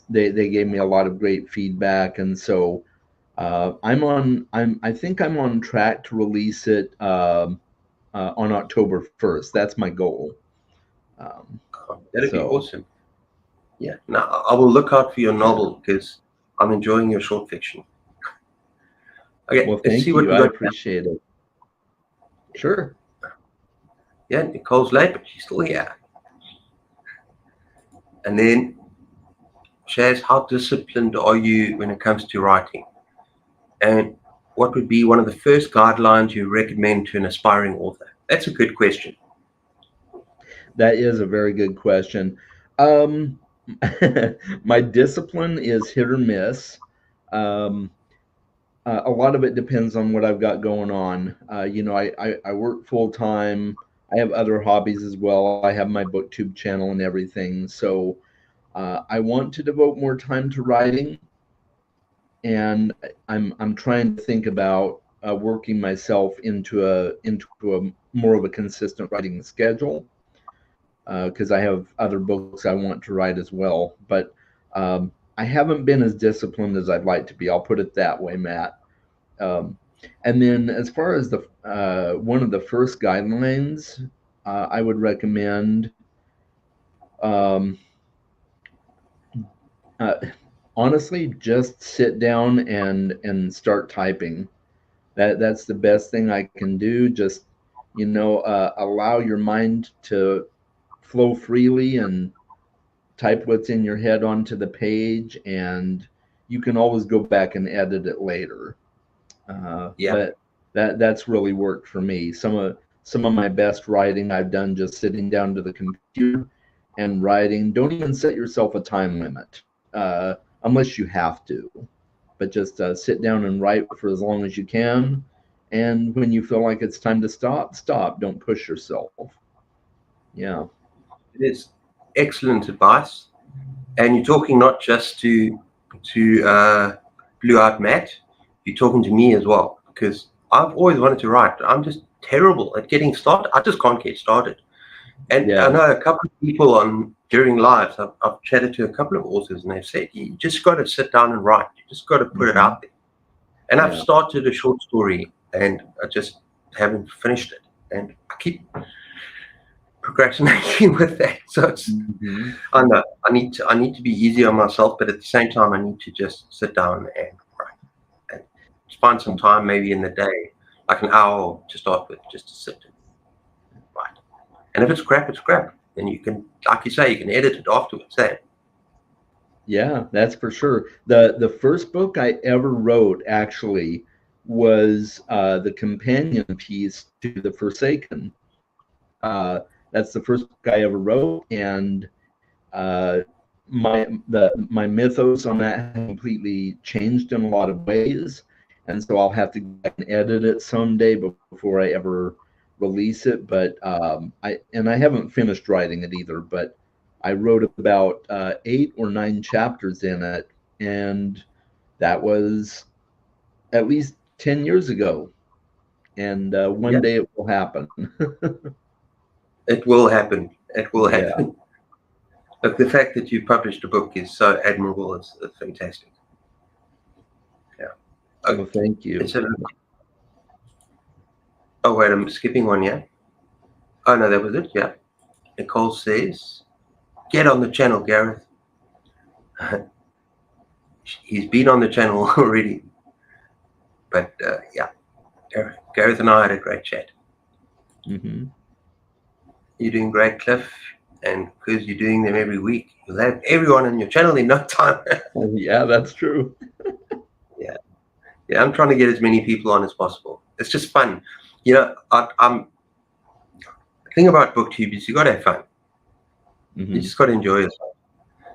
they gave me a lot of great feedback, and so I think I'm on track to release it on October 1st. That's my goal. Um, That'd be so, awesome. Yeah. Now I will look out for your yeah. novel because I'm enjoying your short fiction. Okay, Well, let's see thank what you. we I got. appreciate it. Sure. Yeah, Nicole's late, but she's still here. And then, Shaz, how disciplined are you when it comes to writing? And what would be one of the first guidelines you recommend to an aspiring author? That's a good question. That is a very good question. Um, my discipline is hit or miss. Um, a lot of it depends on what I've got going on. I work full time. I have other hobbies as well. I have my Booktube channel and everything. So I want to devote more time to writing, and I'm trying to think about working myself into a more of a consistent writing schedule, because I have other books I want to write as well. But I haven't been as disciplined as I'd like to be. I'll put it that way, Matt. Um, and then, as far as the one of the first guidelines, I would recommend, um, uh, honestly, just sit down and start typing. That's the best thing I can do. Just allow your mind to flow freely and type what's in your head onto the page, and you can always go back and edit it later. Yeah, But that's really worked for me. Some of my best writing I've done just sitting down to the computer and writing. Don't even set yourself a time limit. unless you have to. But just sit down and write for as long as you can. And when you feel like it's time to stop, stop. Don't push yourself. Yeah. It is excellent advice. And you're talking not just to Blue Eyed Matt, you're talking to me as well, because I've always wanted to write. I'm just terrible at getting started. I just can't get started. And I Yeah. know a couple of people on during lives. I've chatted to a couple of authors, and they've said you just got to sit down and write. You just got to put it out there. And I've Yeah. started a short story, and I just haven't finished it, and I keep procrastinating with that. So it's, Mm-hmm. I know I need to be easy on myself, but at the same time, I need to just sit down and write and find some time, maybe in the day, like an hour to start with, just to sit and write. And if it's crap, it's crap. Then you can, like you say, you can edit it afterwards. Eh? Yeah, that's for sure. The first book I ever wrote actually was the companion piece to The Forsaken. That's the first book I ever wrote, and uh, my mythos on that has completely changed in a lot of ways, and so I'll have to go back and edit it someday before I ever release it. But I haven't finished writing it either. But I wrote about 8 or 9 chapters in it, and that was at least 10 years ago. And one Yeah, day it will happen. it will happen. It will Yeah. happen. But the fact that you published a book is so admirable. It's fantastic. Yeah. Oh, Well, thank it's you. a, oh wait, I'm skipping one. Yeah. Oh no, that was it. Yeah. Nicole says, "Get on the channel, Gareth." He's been on the channel already, but yeah, Gareth and I had a great chat. Hmm. You're doing great, Cliff, and because you're doing them every week, you'll have everyone on your channel in no time. Yeah, that's true. Yeah, yeah. I'm trying to get as many people on as possible. It's just fun, I'm the thing about BookTube is you got to have fun. You Hmm. just got to enjoy yourself.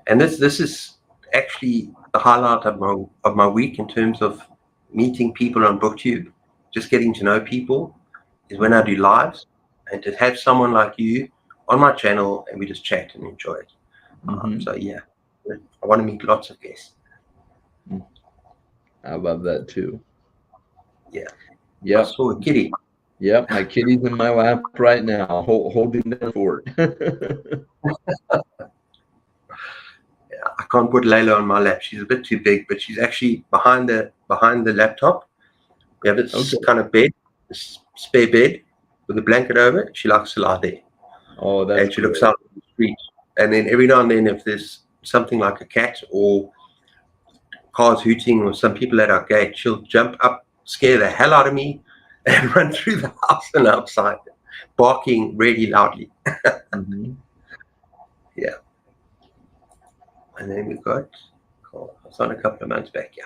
And this is actually the highlight of my week in terms of meeting people on BookTube. Just getting to know people is when I do lives, and to have someone like you on my channel and we just chat and enjoy it. Hmm. So yeah, I want to meet lots of guests. I love that too. Yeah, I Yep. saw a kitty. Yep. My kitty's in my lap right now, holding the fort. Yeah, I can't put Layla on my lap. She's a bit too big, but she's actually behind the laptop. We have this Okay. kind of bed, this spare bed with a blanket over it. She likes to lie there, Oh, that's and she looks great. out on the street. And then every now and then, if there's something like a cat or cars hooting or some people at our gate, she'll jump up, scare the hell out of me, and run through the house and outside, barking really loudly. Hmm. Yeah. And then we've got, oh, I was on a couple of months back. Yeah.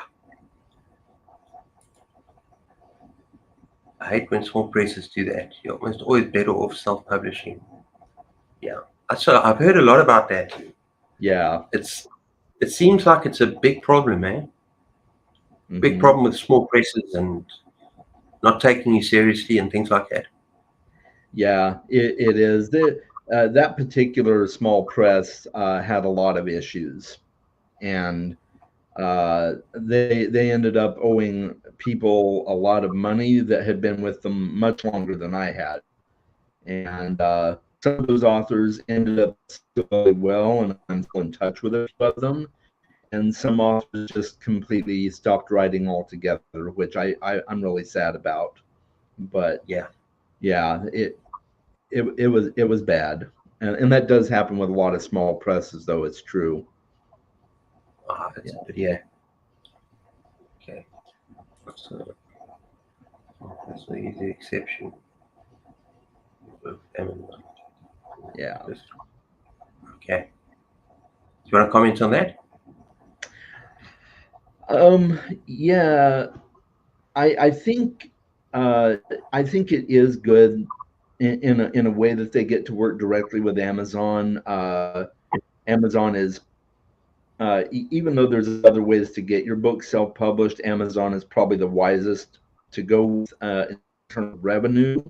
I hate when small presses do that. You're almost always better off self-publishing. Yeah. So I've heard a lot about that. Yeah. It seems like it's a big problem, man. Big Hmm. problem with small presses and not taking you seriously and things like that. Yeah, it is. That particular small press had a lot of issues, and they ended up owing people a lot of money that had been with them much longer than I had. And some of those authors ended up still really well, and I'm still in touch with a few of them. And some authors just completely stopped writing altogether, which I'm really sad about. But Yeah. yeah, it was bad, and that does happen with a lot of small presses, though. It's true. That's Yeah. a good, yeah. Okay. So that's the easy exception. Yeah. Okay. Do you want to comment on that? Yeah. I think I think it is good in a way that they get to work directly with Amazon. Amazon is even though there's other ways to get your book self-published, Amazon is probably the wisest to go with in terms of revenue.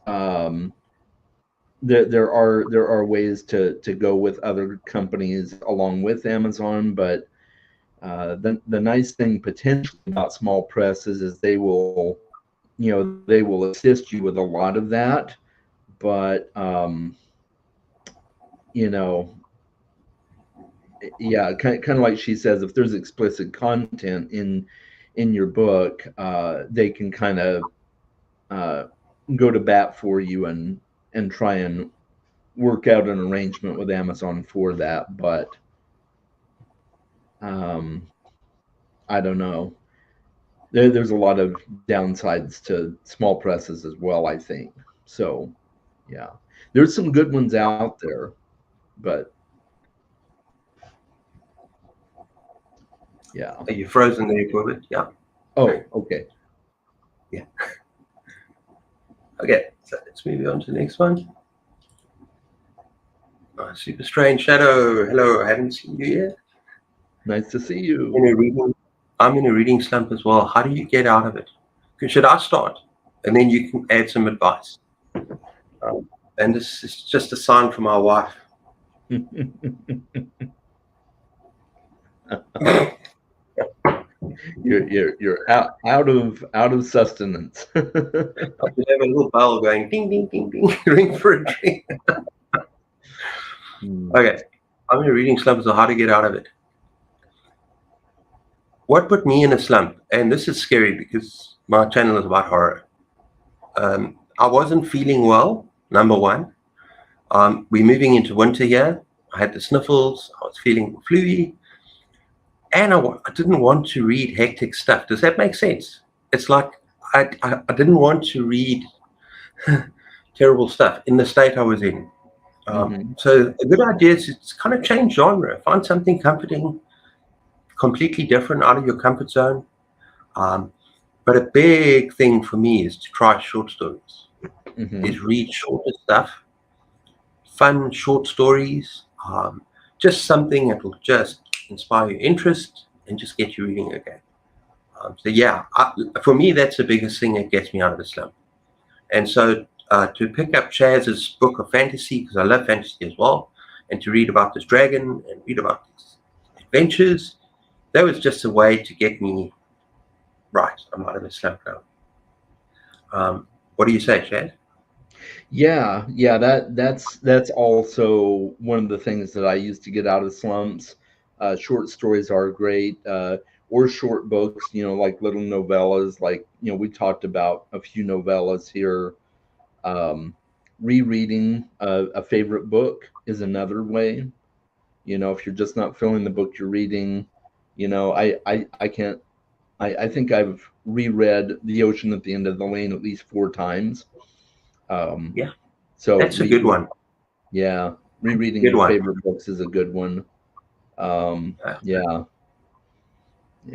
Um, there are ways to go with other companies along with Amazon, but the nice thing potentially about small presses is they will assist you with a lot of that, but you know, yeah, kind of like she says, if there's explicit content in your book, they can kind of uh, go to bat for you and try and work out an arrangement with Amazon for that. But um, I don't know. There's a lot of downsides to small presses as well, I think. So yeah, there's some good ones out there, but yeah. Are you frozen there for a bit? Yeah. Oh, okay. Yeah. Okay, so let's move on to the next one. Super Strange Shadow. Hello, I haven't seen you yet. Nice to see In you. a reading, I'm in a reading slump as well. How do you get out of it? Should I start? And then you can add some advice. And this is just a sign from my wife. You're out of sustenance. I should have a little bell going ding ding ding ding, ring for a drink. Okay, I'm in a reading slump, so how to get out of it? What put me in a slump? And this is scary because my channel is about horror. I wasn't feeling well, number one. We're moving into winter here. I had the sniffles. I was feeling fluey. And I didn't want to read hectic stuff. Does that make sense? It's like I didn't want to read terrible stuff in the state I was in. So a good idea is to kind of change genre. Find something comforting, completely different out of your comfort zone. But a big thing for me is to try short stories. Is read shorter stuff, fun short stories, just something that will just inspire your interest and just get you reading again. So yeah, for me, that's the biggest thing that gets me out of the slump. And so to pick up Chaz's book of fantasy, because I love fantasy as well, and to read about this dragon and read about these adventures, that was just a way to get me right. I'm out of the slump now. What do you say, Chaz? Yeah, that's also one of the things that I use to get out of slumps. Short stories are great, or short books, like little novellas. Like we talked about a few novellas here. Um, Rereading a favorite book is another way. If you're just not feeling the book you're reading, I can't. I think I've reread The Ocean at the End of the Lane at least 4 times. Yeah, So that's a good one. yeah, rereading Good your one. favorite books is a good one. Yeah.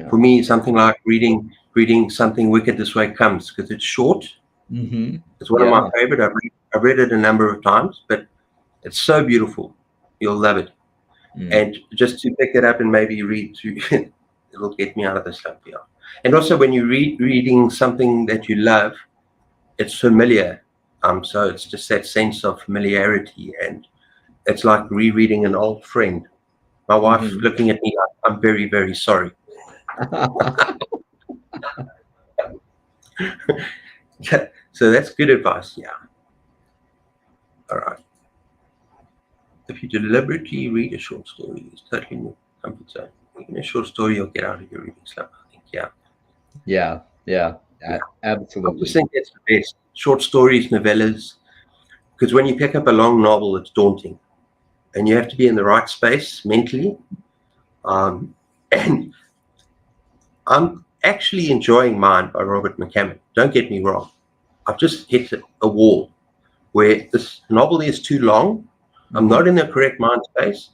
For me, something like reading something Wicked This Way Comes, because it's short. It's one of my Yeah. favorite. I've read it a number of times, but it's so beautiful. You'll love it. And just to pick it up and maybe read through, it'll get me out of the slump. Yeah. And also, when you reading something that you love, it's familiar. So it's just that sense of familiarity, and it's like rereading an old friend. My wife looking at me like I'm very, very sorry. So that's good advice. Yeah. All right. If you deliberately read a short story, it's totally new comfort zone. Reading a short story, you'll get out of your reading slump. I think. Yeah. Yeah. Yeah. I Absolutely. just think that's the best. Short stories, novellas, because when you pick up a long novel, it's daunting, and you have to be in the right space mentally. And I'm actually enjoying mine by Robert McCammon. Don't get me wrong. I've just hit a wall where this novel is too long. I'm not in the correct mind space.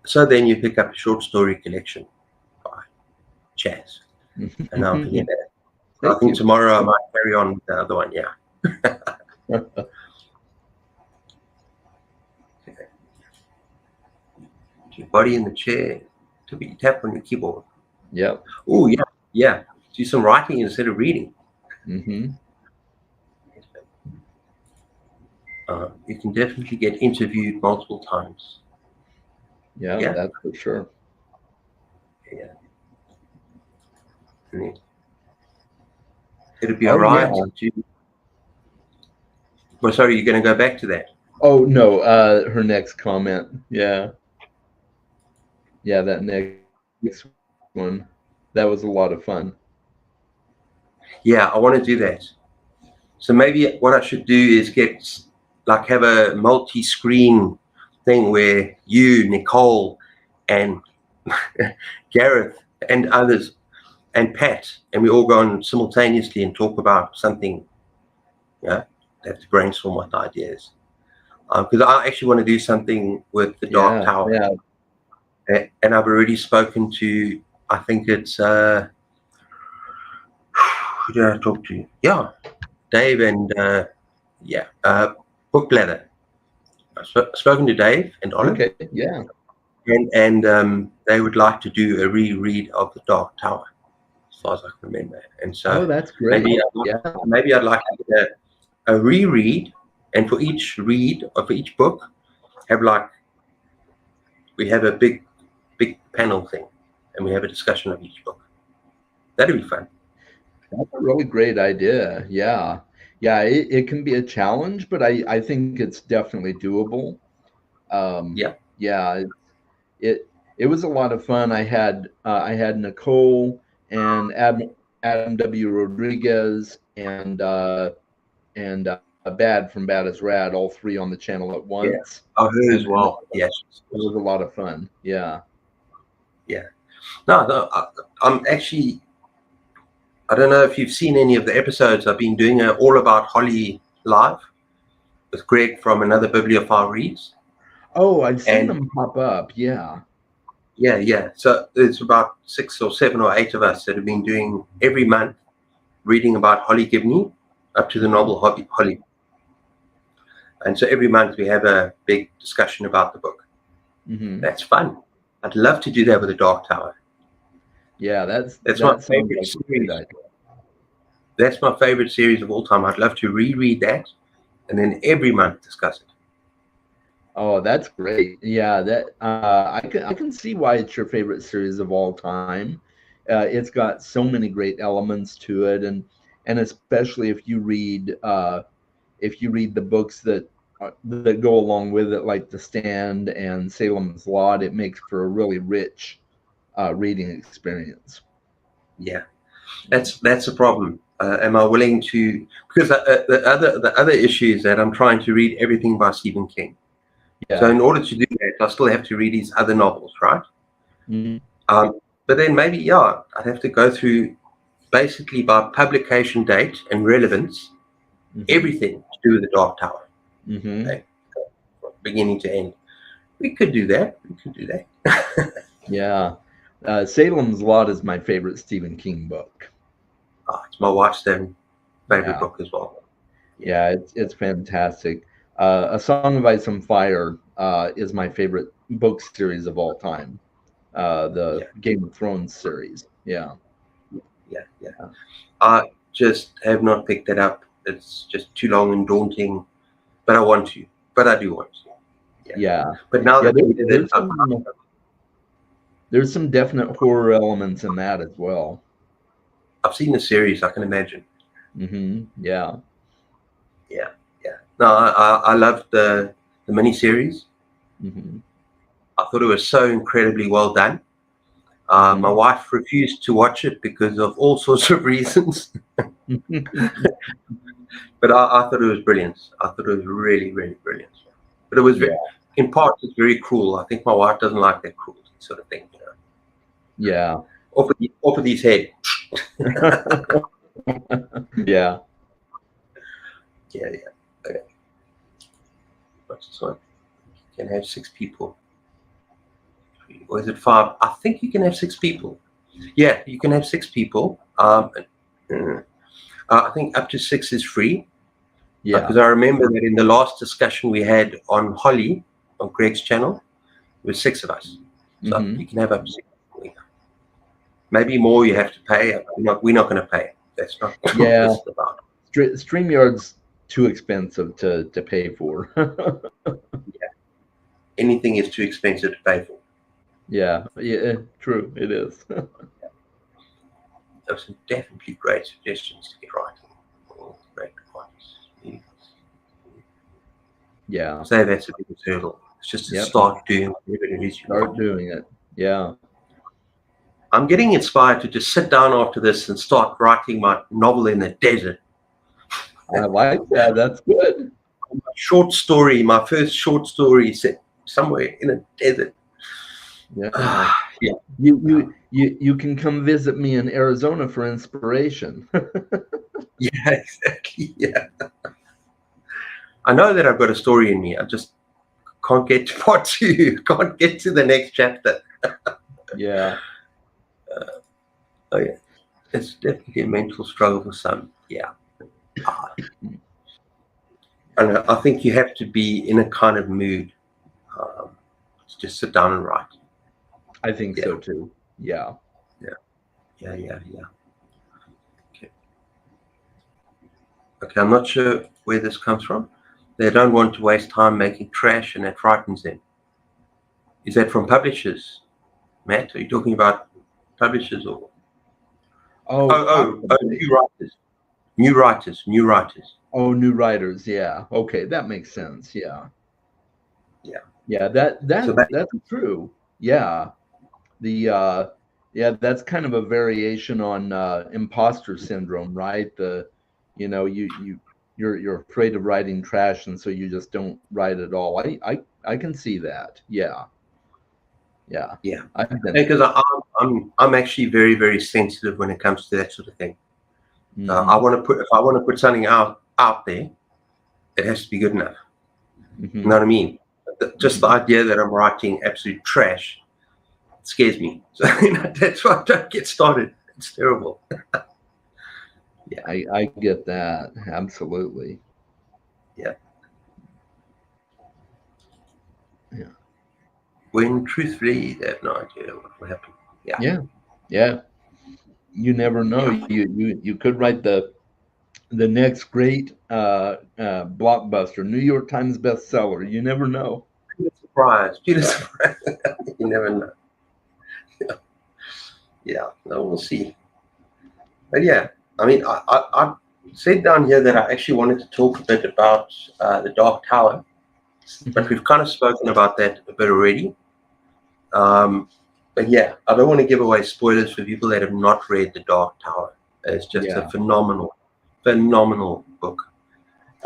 So then you pick up a short story collection by Chaz. And I'm thinking that. I Thank think you. tomorrow I might carry on with the other one. Yeah. body in the chair. Tap on your keyboard. Yep. Oh, yeah, yeah. Do some writing instead of reading. Mm-hmm. You can definitely get interviewed multiple times. Yeah, Yeah, that's for sure. yeah. And it'll be all Oh yeah. right. Well, sorry, you're going to go back to that. Oh no, her next comment. Yeah. Yeah, that next one. That was a lot of fun. Yeah, I want to do that. So maybe what I should do is have a multi-screen thing where you, Nicole, and Gareth and others and Pat, and we all go on simultaneously and talk about something. Yeah, have to brainstorm what the idea is. Because I actually want to do something with the Dark Yeah, Tower, yeah. and I've already spoken to. I think it's who did I talk to? Yeah, Dave and Book Bladder. I've spoken to Dave and Olive, Okay, yeah. and they would like to do a reread of the Dark Tower, as far as I can remember. And Oh, so that's great. maybe Yeah. I'd like to get a reread, and for each read or for each book, have we have a big panel thing, and we have a discussion of each book. That'd be fun. That's a really great idea. Yeah. Yeah, it can be a challenge, but I think it's definitely doable. Yeah, Yeah, it was a lot of fun. I had Nicole and Adam W. Rodriguez and Bad from Bad as Rad, all three on the channel at yeah. once, Oh, her as and well. Yes, it was a lot of fun. Yeah. yeah. No, I'm actually. I don't know if you've seen any of the episodes. I've been doing a all about Holly live with Greg from Another Bibliophile Reads, Oh, I've seen and them pop up. Yeah. yeah. So there's about 6 or 7 or 8 of us that have been doing every month reading about Holly Gibney up to the novel Holly. And so every month we have a big discussion about the book. Hmm. That's fun. I'd love to do that with the Dark Tower. Yeah, That's my that sounds favorite like a great series. idea. That's my favorite series of all time. I'd love to reread that and then every month discuss it. Oh, that's great. Yeah, that I can see why it's your favorite series of all time. It's got so many great elements to it, and especially if you read the books that go along with it, like The Stand and Salem's Lot, it makes for a really rich reading experience. Yeah, that's a problem. Am I willing to? Because the other issue is that I'm trying to read everything by Stephen King. So Yeah. in order to do that, I still have to read his other novels, right? Mhm. But then maybe, yeah, I'd have to go through basically by publication date and relevance, Mhm. everything to do with the Dark Tower, Mhm. okay, from beginning to end. We could do that. We could do that. Yeah. Salem's Lot is my favorite Stephen King book. It's my wife's favorite Yeah. book as well. Yeah, Yeah, it's fantastic. A Song of Ice and Fire is my favorite book series of all time. The yeah, Game of Thrones series. Yeah. yeah. I just have not picked that up. It's just too long and daunting, but I want to. But I do want to. Yeah. Yeah. But now Yeah, that we did it, there's some definite horror elements in that as well. I've seen the series. I can imagine. Yeah. Yeah, yeah. No, I loved the miniseries. Hmm. I thought it was so incredibly well done. My Hmm. wife refused to watch it because of all sorts of reasons, but I thought it was brilliant. I thought it was really, really brilliant. But it was Yeah. in part, it's very cruel. I think my wife doesn't like that cruelty sort of thing. Yeah. Off of his head. Yeah. Yeah, yeah. Okay. What's this one? You can have 6 people. Or is it 5? I think you can have 6 people. Yeah, you can have 6 people. I think up to 6 is free. Yeah. Because I remember that in the last discussion we had on Holly, on Greg's channel, it was 6 of us. So Mm-hmm. you can have up to 6 people. Maybe more you have to pay. We're not going to pay. That's not what Yeah, this is about. StreamYard's too expensive to pay for. Yeah. Anything is too expensive to pay for. Yeah, yeah, true, it is. Those are definitely great suggestions to get right. Great advice. Yeah, So that's a big hurdle. It's just to yep, start doing whatever it is you start like. doing it. Yeah, I'm getting inspired to just sit down after this and start writing my novel in the desert. I like that. That's good. Short story, my first short story set somewhere in a desert. Yeah. Yeah, You can come visit me in Arizona for inspiration. yeah, exactly. Yeah, I know that I've got a story in me. I just can't get to part two. Can't get to the next chapter. Yeah. Oh yeah, it's definitely a mental struggle for some. Yeah, and I think you have to be in a kind of mood um, to just sit down and write. I think Yeah, so too. Yeah. yeah, yeah. Okay, okay. I'm not sure where this comes from. They don't want to waste time making trash, and that frightens them. Is that from publishers, Matt? Are you talking about publishers or? Oh, New possibly. writers, new writers. Oh, new writers. Yeah. Okay, that makes sense. Yeah. Yeah. Yeah, So that, that's true. Yeah. The yeah, that's kind of a variation on imposter syndrome, right? The you're afraid of writing trash and so you just don't write at all. I can see that. Yeah. Yeah. yeah, I've been because there. I'm actually very very sensitive when it comes to that sort of thing. I Mm-hmm. want to put if I want to put something out there, it has to be good enough. You know Mm-hmm. what I mean? Just the Mm-hmm. idea that I'm writing absolute trash scares me. So that's why I don't get started. It's terrible. Yeah, I get that. Absolutely. yeah. Yeah. When truthfully, they have no idea what will happen. Yeah, Yeah. Yeah. You never know. yeah. You could write the next great blockbuster, New York Times bestseller. You never know. You're surprised. You're surprised. You never know. Yeah, no, we'll see. But yeah, I mean, I said down here that I actually wanted to talk a bit about the Dark Tower, but Mhm. we've kind of spoken about that a bit already. Um, but yeah, I don't want to give away spoilers for people that have not read the Dark Tower. It's just a Yeah. phenomenal book.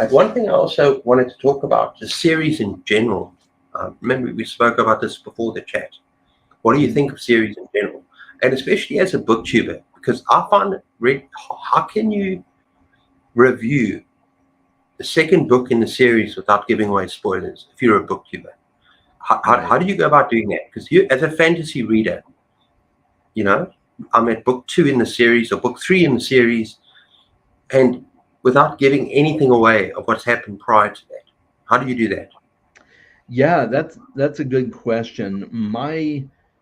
One thing I also wanted to talk about the series in general. Remember, we spoke about this before the chat. What do you Mhm. think of series in general? And especially as a booktuber, because I find it how can you review the second book in the series without giving away spoilers if you're a booktuber? How Right. do you go about doing that? Because you, as a fantasy reader, you know, I'm at book 2 in the series or book 3 in the series, and without giving anything away of what's happened prior to that, how do you do that? Yeah, that's a good question.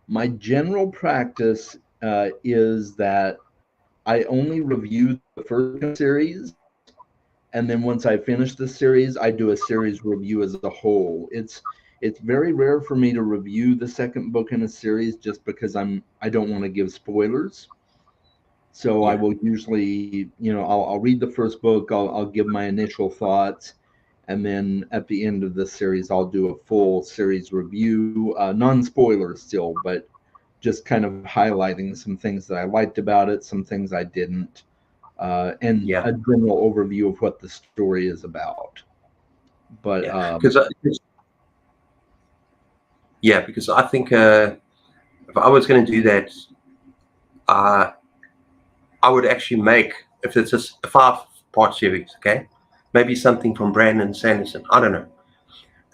My general practice is that I only review the first series, and then once I finish the series, I do a series review as a whole. It's very rare for me to review the second book in a series just because I don't want to give spoilers. So I Yeah, will usually, I'll read the first book, I'll give my initial thoughts, and then at the end of the series, I'll do a full series review, non-spoiler still, but just kind of highlighting some things that I liked about it, some things I didn't, and yeah, a general overview of what the story is about. But yeah. Because I think if I was going to do that, uh, I would actually make if it's a 5-part series, okay, maybe something from Brandon Sanderson. I don't know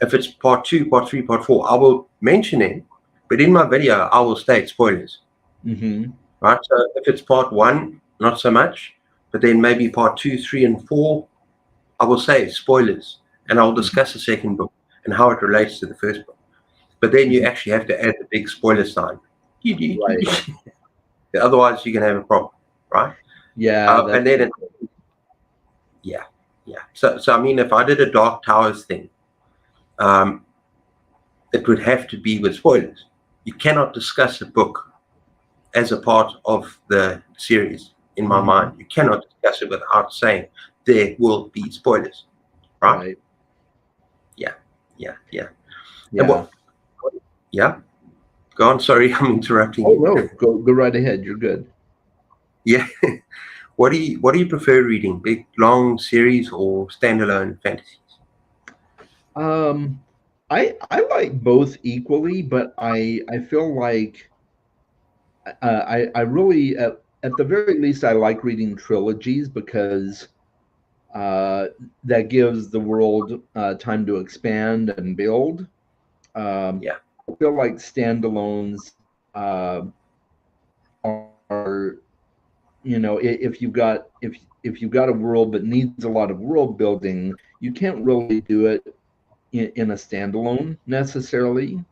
if it's part 2, part 3, part 4. I will mention it, but in my video, I will state spoilers, mhm, right? So if it's part 1, not so much, but then maybe part 2, 3, and 4, I will say spoilers, and I'll mhm, discuss the second book and how it relates to the first book. but then you Mhm. actually have to add the big spoiler sign. Right. Otherwise, you're going to have a problem, right? Yeah, that's And then, yeah, yeah. So I mean, if I did a Dark Towers thing, um, it would have to be with spoilers. You cannot discuss a book as a part of the series, in my mhm, mind. You cannot discuss it without saying there will be spoilers, right? right. Yeah, yeah, yeah. And Yeah. yeah, go on. Sorry, I'm interrupting Oh you. no, go right ahead. You're good. Yeah. What do you prefer reading? Big, long series or standalone fantasies? Um, I like both equally, but I feel like I really at the very least I like reading trilogies because uh, that gives the world time to expand and build. Um, Yeah, I feel like standalones uh, are, if you've got if you've got a world that needs a lot of world building, you can't really do it in a standalone necessarily.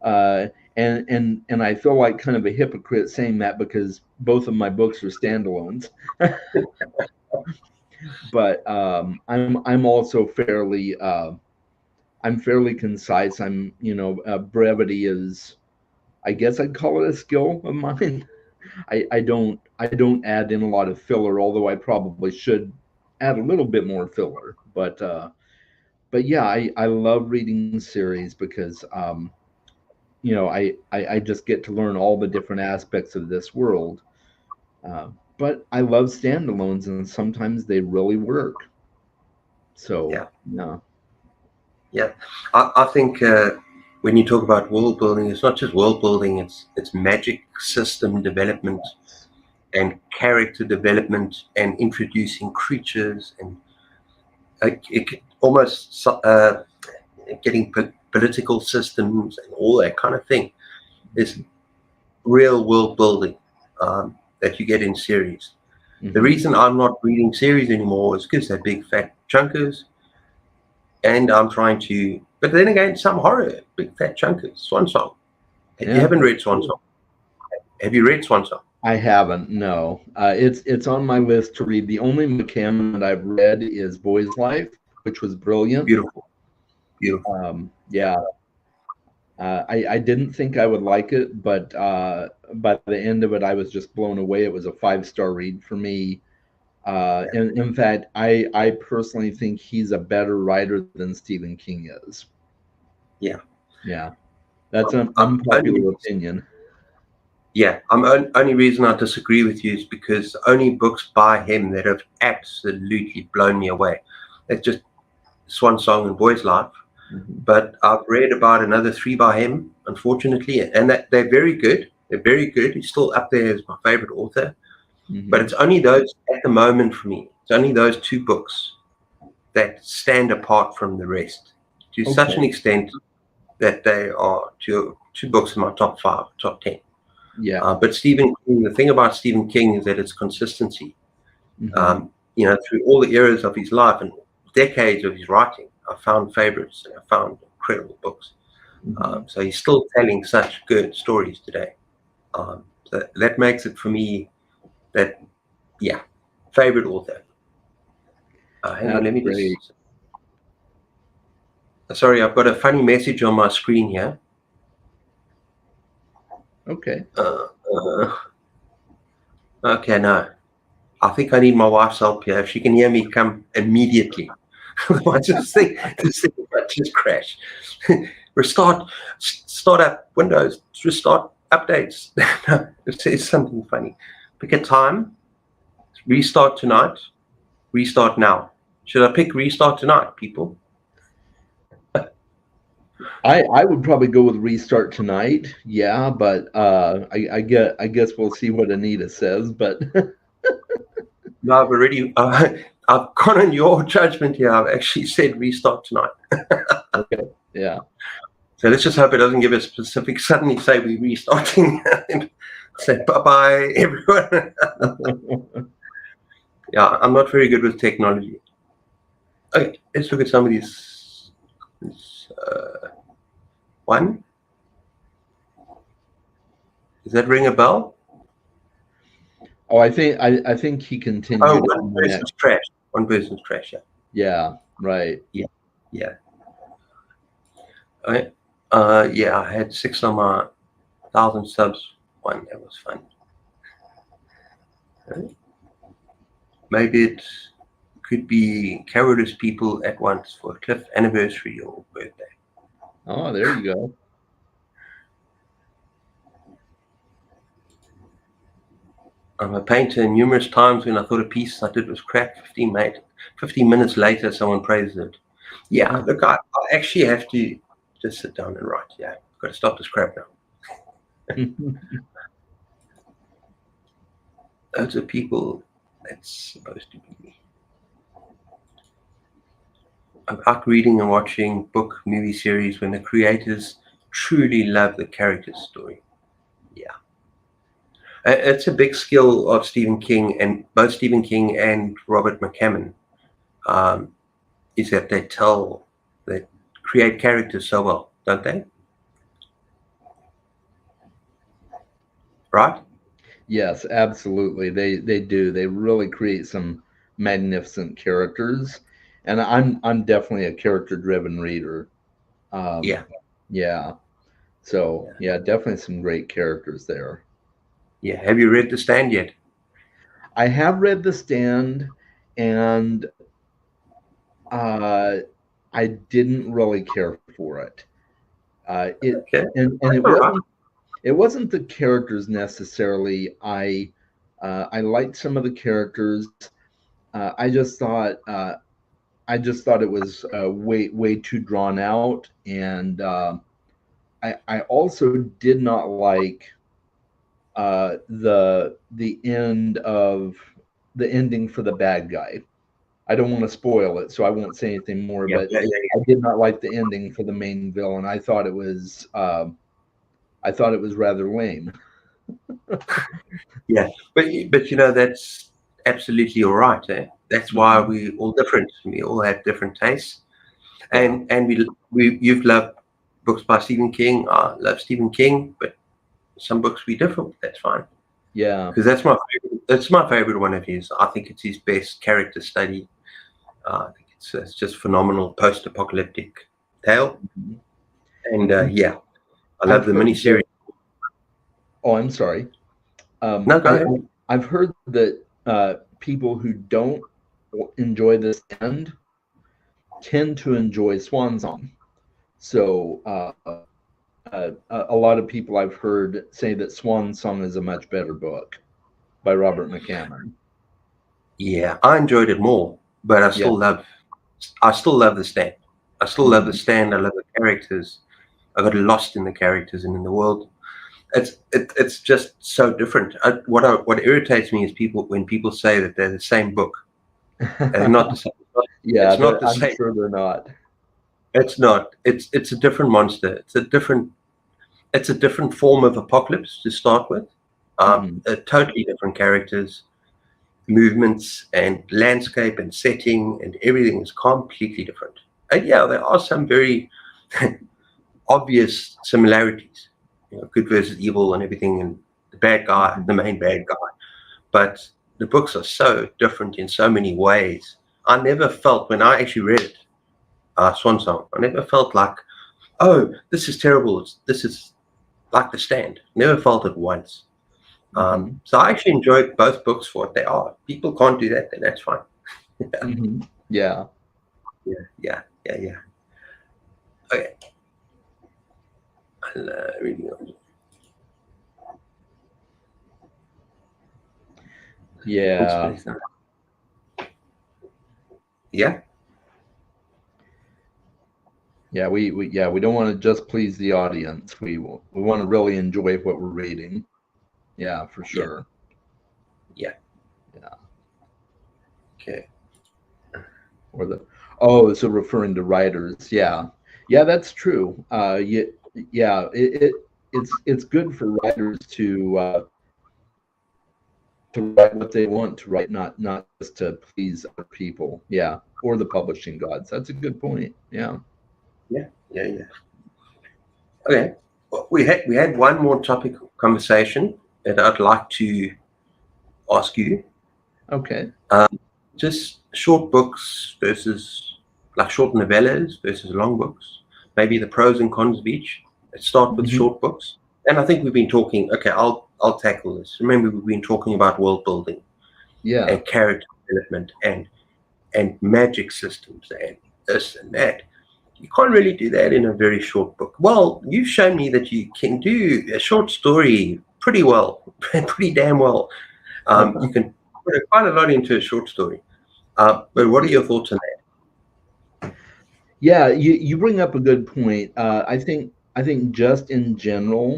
Uh, and I feel like kind of a hypocrite saying that because both of my books are standalones. But I'm also I'm fairly concise. Brevity is, I guess I'd call it a skill of mine. I don't add in a lot of filler, although I probably should add a little bit more filler. But yeah, I love reading series because I just get to learn all the different aspects of this world. But I love standalones, and sometimes they really work. So yeah, yeah. yeah. I think when you talk about world building, it's not just world building; it's magic system development and character development and introducing creatures and almost getting political systems and all that kind of thing. Is real world building that you get in series. The Mm-hmm. reason I'm not reading series anymore is because they're big fat chunkers, and I'm trying to. But then again, some horror, big fat chunkers. Swan Song. You Yeah, haven't that's read Swan true. Song? Have you read Swan Song? I haven't. No, it's on my list to read. The only McCammon that I've read is Boy's Life, which was brilliant. Beautiful, beautiful. Yeah, Yeah, I didn't think I would like it, but by the end of it, I was just blown away. It was a 5-star read for me. yeah, And in fact, I personally think he's a better writer than Stephen King is. yeah. Yeah, that's an I'm only unpopular opinion. Yeah, only reason I disagree with you is because the only books by him that have absolutely blown me away. It's just Swan Song and Boy's Life. Hmm. But I've read about another three by him, unfortunately, and that they're very good. They're very good. He's still up there as my favorite author. But Hmm. it's only those at the moment for me. It's only those two books that stand apart from the rest to such an Okay. extent that they are two books in my top five, top 10. Yeah. But Stephen King, the thing about Stephen King is that it's consistency. Hmm. Through all the eras of his life and decades of his writing, I found favorites and I found incredible books. Hmm. So he's still telling such good stories today. So that makes it for me that, yeah, favorite author. Hang on, That's let me great. just. Sorry, I've got a funny message on my screen here. Okay. Uh, uh, okay, no. I think I need my wife's help here. If she can hear me, come immediately. Otherwise, this thing might just crash. Restart, start up Windows, restart updates. No, it says something funny. Pick a time, restart tonight, restart now. Should I pick restart tonight, people? I would probably go with Restart Tonight. Yeah, but I guess we'll see what Anita says. But No, I've already, I've gone on your judgment here. I've actually said restart tonight. okay. Yeah. So let's just hope it doesn't give a specific, suddenly say we're restarting and say bye-bye, everyone. Yeah, I'm not very good with technology. Okay, let's look at some of these. One, Does that ring a bell? Oh, I think he Oh, continued one in the next. person's trash. One person's trash. Yeah, Yeah, right. yeah, yeah. I, yeah. I had 6 on my 1,000 subs one. That was fun. Right? Maybe it could be cowardice people at once for a Cliff anniversary or birthday. Oh, there you go. I'm a painter, and numerous times when I thought a piece I did was crap, 15 minutes later, someone praised it. Yeah, look, I actually have to just sit down and write. Yeah, I've got to stop this crap now. Those are people that's supposed to be me. I like reading and watching book, movie series when the creators truly love the character's story. Yeah. It's a big skill of Stephen King, and both Stephen King and Robert McCammon, um, is that they create characters so well, don't they? Right? Yes, absolutely. They do. They really create some magnificent characters, and I'm definitely a character-driven reader. Um, Yeah. yeah. So Yeah. yeah, definitely some great characters there. Yeah. Have you read The Stand yet? I have read The Stand, and uh, I didn't really care for it. It Okay. and That's all right. it wasn't the characters necessarily. I liked some of the characters. I just thought it was way too drawn out, and I also did not like the end of the ending for the bad guy. I don't want to spoil it, so I won't say anything more. Yeah. But Yeah. Yeah. I did not like the ending for the main villain. I thought it was rather lame. Yeah. But that's absolutely all right. Eh? That's why Hmm. we all different. We all have different tastes, Yeah, and we you've loved books by Stephen King. I love Stephen King, but some books we differ. That's fine. yeah. Because that's my favorite one of his. I think it's his best character study. I think it's just phenomenal post-apocalyptic tale, Mhm. and And yeah, I love I've the heard miniseries. that. Oh, I'm sorry. No, go ahead. I've heard that people who don't enjoy this end tend to enjoy Swan Song. So a lot of people I've heard say that Swan Song is a much better book by Robert McCammon. Yeah, I enjoyed it more, but Yeah. I still love the stand. I still love the Hmm. stand. I love the characters. I got lost in the characters and in the world. It's just so different. What irritates me is when people say that they're the same book. They're not the same. Yeah, It's not the I'm same. sure they're not. It's not. It's a different monster. It's a different form of apocalypse to start with. Hmm. Totally different characters, movements, and landscape and setting, and everything is completely different. And yeah, there are some very obvious similarities, good versus evil and everything, and the bad guy, the Hmm. main bad guy. But the books are so different in so many ways. I never felt when I actually read it, Swan Song, I never felt like, oh, this is terrible. This is like The Stand. Never felt it once. Hmm. So I actually enjoyed both books for what they are. People can't do that, then that's fine. Yeah, Hmm. Yeah. yeah, yeah, yeah, yeah. Okay, reading on. Yeah. Yeah, We don't want to just please the audience. We want to really enjoy what we're reading. Yeah, for yeah, sure. yeah. Yeah. Okay. Or the so referring to writers. Yeah. Yeah, that's true. Yeah, it's good for writers to write what they want to write, not just to please other people. Yeah, or the publishing gods. That's a good point. Yeah. Yeah, yeah, yeah. Okay. Well, we had one more topic conversation that I'd like to ask you. Okay. Um, just short books versus like short novellas versus long books. Maybe the pros and cons of each. Let's start with Hmm. short books. And I think we've been talking. Okay, I'll tackle this. Remember, we've been talking about world building Yeah. and character development and magic systems and this and that. You can't really do that in a very short book. Well, you've shown me that you can do a short story pretty well, pretty damn well. You can put quite a lot into a short story. But what are your thoughts on Yeah, you bring up a good point. I think just in general,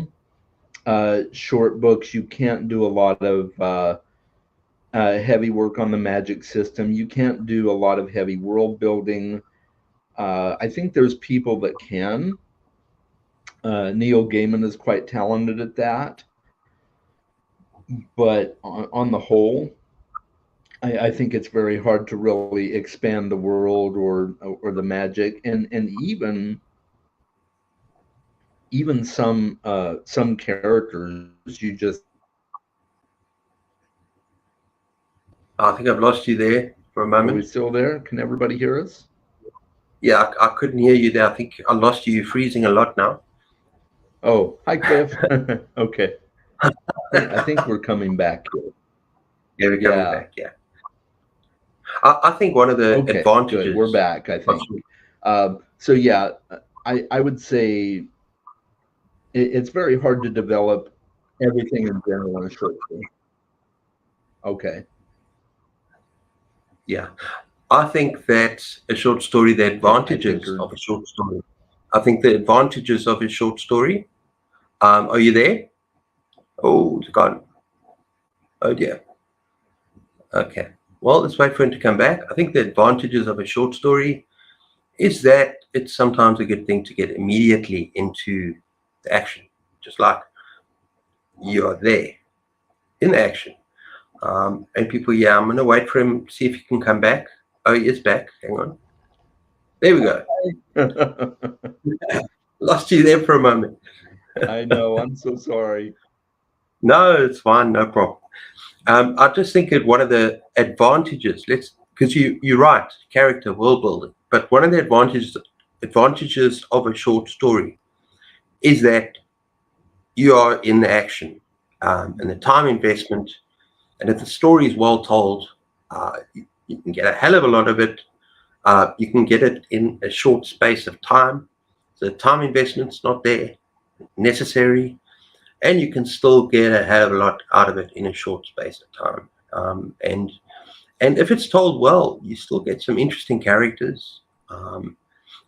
short books, you can't do a lot of heavy work on the magic system. You can't do a lot of heavy world building. I think there's people that can. Neil Gaiman is quite talented at that, but on the whole, I think it's very hard to really expand the world or the magic, and even some characters you just that? I think I've lost you there for a are we moment. still there? Can everybody hear us? Yeah, I couldn't hear you there. I think I lost you. You're freezing a lot now. Oh, hi Cliff. Okay. I think we're coming back here. Yeah, we're coming Yeah. back. Yeah. I think one of the Okay, good. We're advantages back, I of think. So yeah, I would say it's very hard to develop everything in general in a short film. Okay. yeah, I think that a short story, the I advantages figured. of a short story. I think the advantages of a short story. Are you there? Oh, it's gone. Oh dear. Okay. Well, let's wait for him to come back. I think the advantages of a short story is that it's sometimes a good thing to get immediately into the action, just like you're there in the action. And people, yeah, I'm going to wait for him, see if he can come back. Oh, he is back. Hang on. There we go. Lost you there for a moment. I know. I'm so sorry. No, it's fine. No problem. I just think that one of the advantages, because you're right, character world building, but one of the advantages of a short story is that you are in the action, and the time investment, and if the story is well told, you can get a hell of a lot of it. You can get it in a short space of time. So the time investment's not there necessary, and you can still get a hell of a lot out of it in a short space of time. And if it's told well, you still get some interesting characters. Um,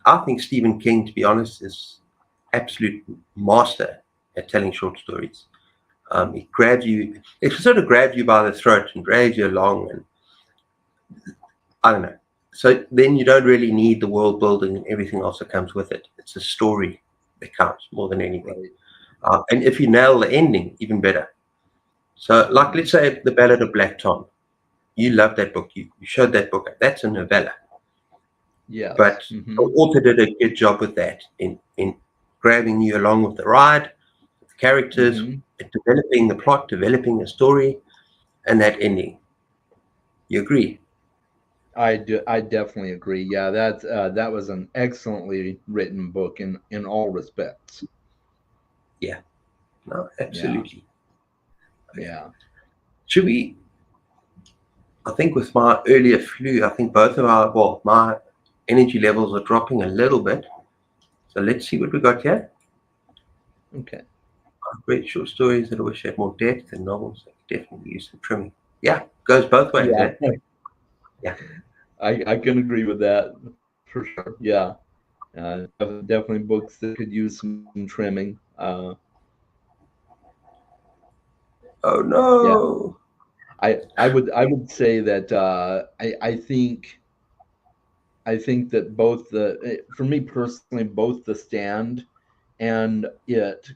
I think Stephen King, to be honest, is absolute master at telling short stories. It sort of grabs you by the throat and drags you along, and I don't know. So then you don't really need the world building and everything else that comes with it. It's the story that counts more than anything. Right. And if you nail the ending, even better. So, like, Mhm. let's say The Ballad of Black Tom. You love that book. You showed that book. That's a novella. Yes. But the author did a good job with that in grabbing you along with the ride, the characters, Hmm. developing the plot, developing the story, and that ending. You agree? I do. I definitely agree. Yeah, that was an excellently written book in all respects. Yeah. No, Yeah. absolutely. Okay. Yeah. Should we? I think with my earlier flu, I think both of my energy levels are dropping a little bit. So let's see what we got here. Okay. I've read short stories that I wish had more depth and novels that could definitely use some trimming. Yeah, goes both ways, Yeah. eh? Yeah. I can agree with that for sure. Yeah. Definitely books that could use some trimming. Oh Yeah. no. I would say that I think that for me personally, both The Stand and It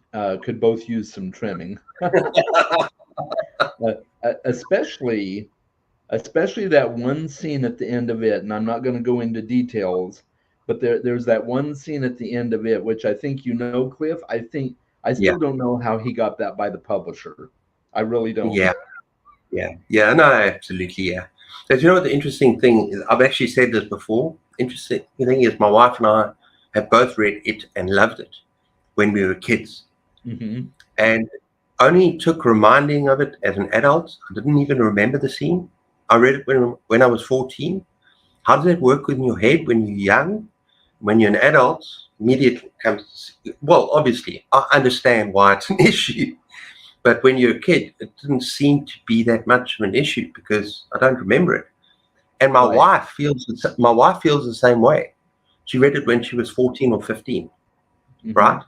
could both use some trimming, especially that one scene at the end of It. And I'm not going to go into details, but there's that one scene at the end of It, which I think Cliff. I Yeah, still don't know how he got that by the publisher. I really don't. yeah, yeah. No, absolutely, yeah. So, you know what the interesting thing is? I've actually said this before. Interesting thing is, my wife and I have both read it and loved it when we were kids, Hmm. and only took reminding of it as an adult. I didn't even remember the scene. I read it when I was 14. How does that work in your head when you're young? When you're an adult, immediately comes, well, obviously, I understand why it's an issue, but when you're a kid, it didn't seem to be that much of an issue because I don't remember it. And Right. my wife feels the same way. She read it when she was 14 or 15, Hmm. right?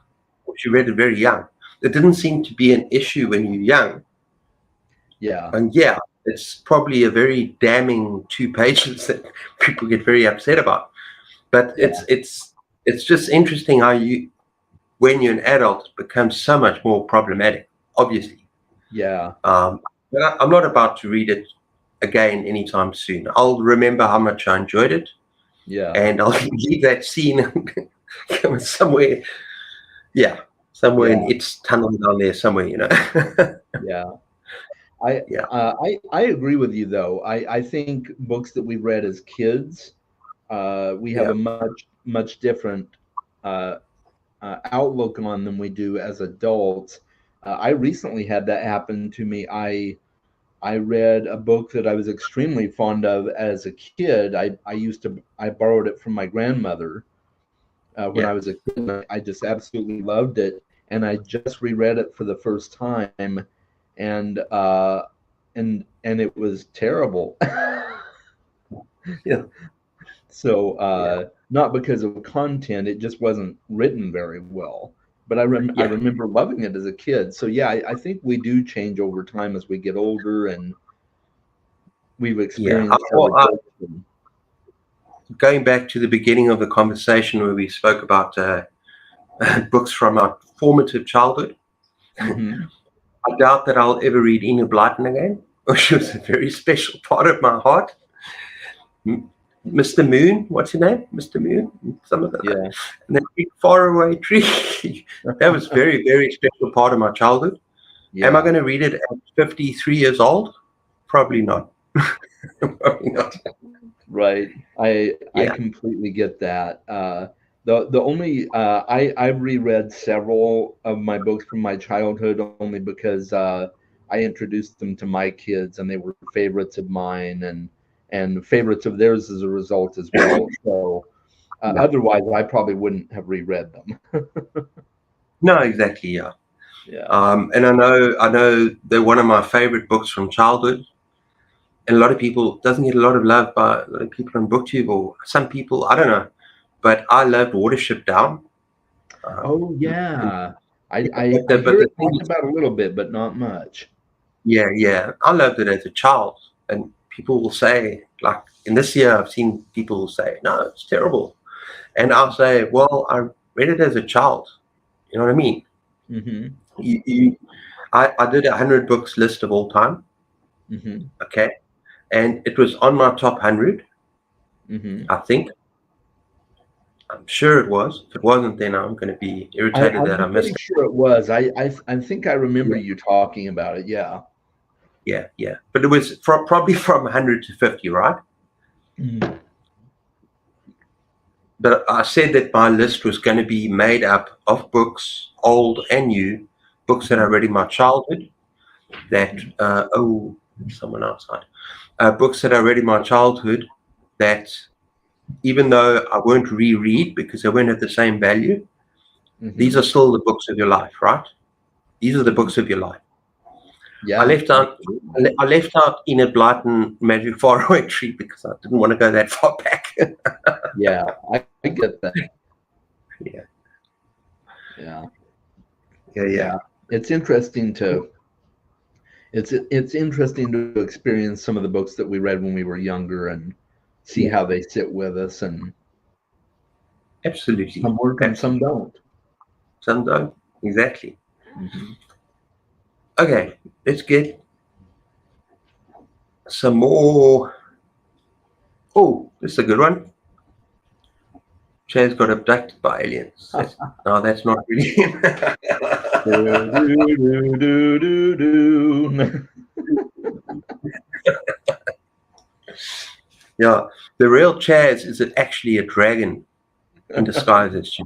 She read it very young. It didn't seem to be an issue when you're young. Yeah. And yeah, it's probably a very damning 2 pages that people get very upset about. But Yeah. it's just interesting how when you're an adult, it becomes so much more problematic, obviously. Yeah. But I'm not about to read it again anytime soon. I'll remember how much I enjoyed it, Yeah. and I'll leave that scene somewhere, yeah, somewhere in Yeah. its tunnel down there somewhere. Yeah. I Yeah, I agree with you though. I think books that we read as kids, we have yeah, a much different uh, outlook on than we do as adults. I recently had that happen to me. I read a book that I was extremely fond of as a kid. I borrowed it from my grandmother when I yeah, was a kid. And I just absolutely loved it, and I just reread it for the first time, and and it was terrible. yeah, So yeah, not because of content, it just wasn't written very well. But I yeah, remember loving it as a kid. So yeah, I think we do change over time as we get older and we've yeah. experienced other Well, books. And, going back to the beginning of the conversation where we spoke about books from our formative childhood, hmm. I doubt that I'll ever read Enid Blyton again, which was a very special part of my heart. Mr. Moon, what's your name? Mr. Moon, some of that. Yeah, And that big faraway tree. That was very, very special part of my childhood. Am I yeah. going to read it at 53 years old? Probably not. Probably not. Right. I Yeah, completely get that. The only I've reread several of my books from my childhood only because I introduced them to my kids and they were favorites of mine and favorites of theirs as a result as well. So yeah. otherwise, I probably wouldn't have reread them. No, exactly. Yeah. Yeah. And I know they're one of my favorite books from childhood. And a lot of people doesn't get a lot of love by a lot of people on Booktube or some people. I don't know, but I loved Watership Down. Oh And, yeah. I yeah, I, I but hear the it thing talked is, about a little bit, but not much. yeah, yeah, I loved it as a child. And people will say, like in this year, I've seen people say, no, it's terrible. And I'll say, well, I read it as a child. You know what I mean? Hmm. You, I did 100 books list of all time. Hmm. Okay. And it was on my top 100, Hmm. I think. I'm sure it was. If it wasn't, then I'm going to be irritated that I I'm pretty missed it. sure it was. I think I remember Yeah, you talking about it. Yeah. yeah, yeah. But it was probably from 100 to 50, right? Mhm. But I said that my list was going to be made up of books, old and new, books that I Mhm. read in my childhood. That Mhm. someone outside. Books that I read in my childhood that, even though I won't reread because they won't have the same value, these are Mhm. still the books of your life, right? These are the Mhm. books of your life. I Yeah, left out absolutely. I left out Enid Blyton Magic Faraway Tree because I didn't want to go that far back. Yeah, I get that. Yeah, Yeah. yeah, yeah, Yeah. It's interesting to it's interesting to experience some of the books that we read when we were younger and see yeah. how they sit with us and Absolutely, some work and some absolutely. don't. Some don't. Exactly. Hmm. Okay, let's get some more. Oh, this is a good one. Chaz got abducted by aliens. No, that's not really. Do, do, do, do. Yeah, the real Chaz is actually a dragon in disguise as you.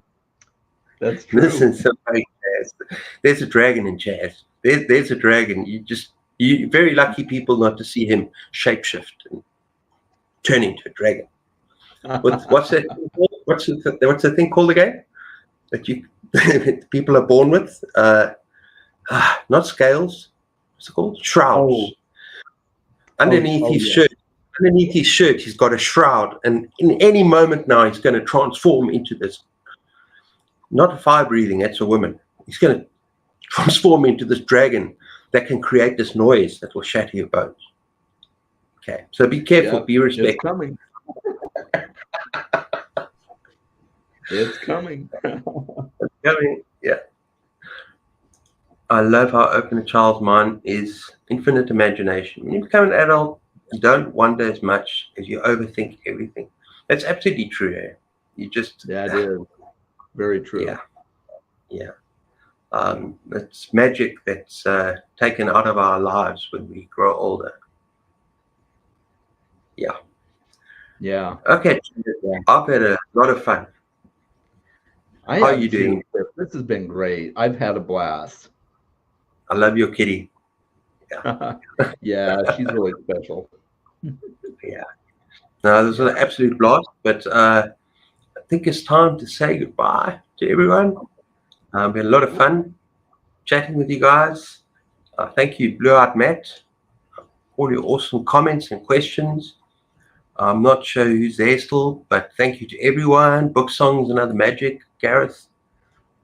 That's This true. is so fake Chaz. There's a dragon in Chaz. There's a dragon. You very lucky people not to see him shapeshift and turn into a dragon. What's that? What's the thing called again? That you people are born with? Not scales. What's it called? Shrouds. Oh, Underneath his yeah. shirt. Underneath his shirt, he's got a shroud, and in any moment now, he's going to transform into this. Not a fire breathing. That's a woman. He's going to transform into this dragon that can create this noise that will shatter your bones. Okay, so be careful. Yep, Be it's respectful. coming. It's coming. Yeah. I love how open a child's mind is. Infinite imagination. When you become an adult, you don't wonder as much as you overthink everything. That's absolutely true. Eh? You just, That is very true. yeah, yeah. It's magic that's taken out of our lives when we grow older. Yeah. Yeah. Okay. I've had a lot of fun. I How are have you doing? too. This has been great. I've had a blast. I love your kitty. Yeah, she's really special. Yeah. No, this was an absolute blast, but I think it's time to say goodbye to everyone. Been a lot of fun chatting with you guys. Thank you, Blue Eyed Matt, all your awesome comments and questions. I'm not sure who's there still, but thank you to everyone. Book Songs and Other Magic, Gareth.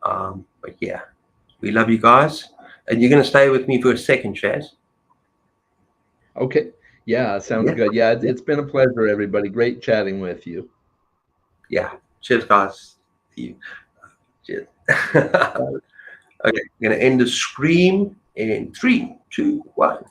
But yeah, we love you guys. And you're going to stay with me for a second, Chaz. Okay. Yeah, sounds good. Yeah, it's been a pleasure, everybody. Great chatting with you. Yeah. Cheers, guys. See you. Cheers. Okay, I'm going to end the stream in 3, 2, 1.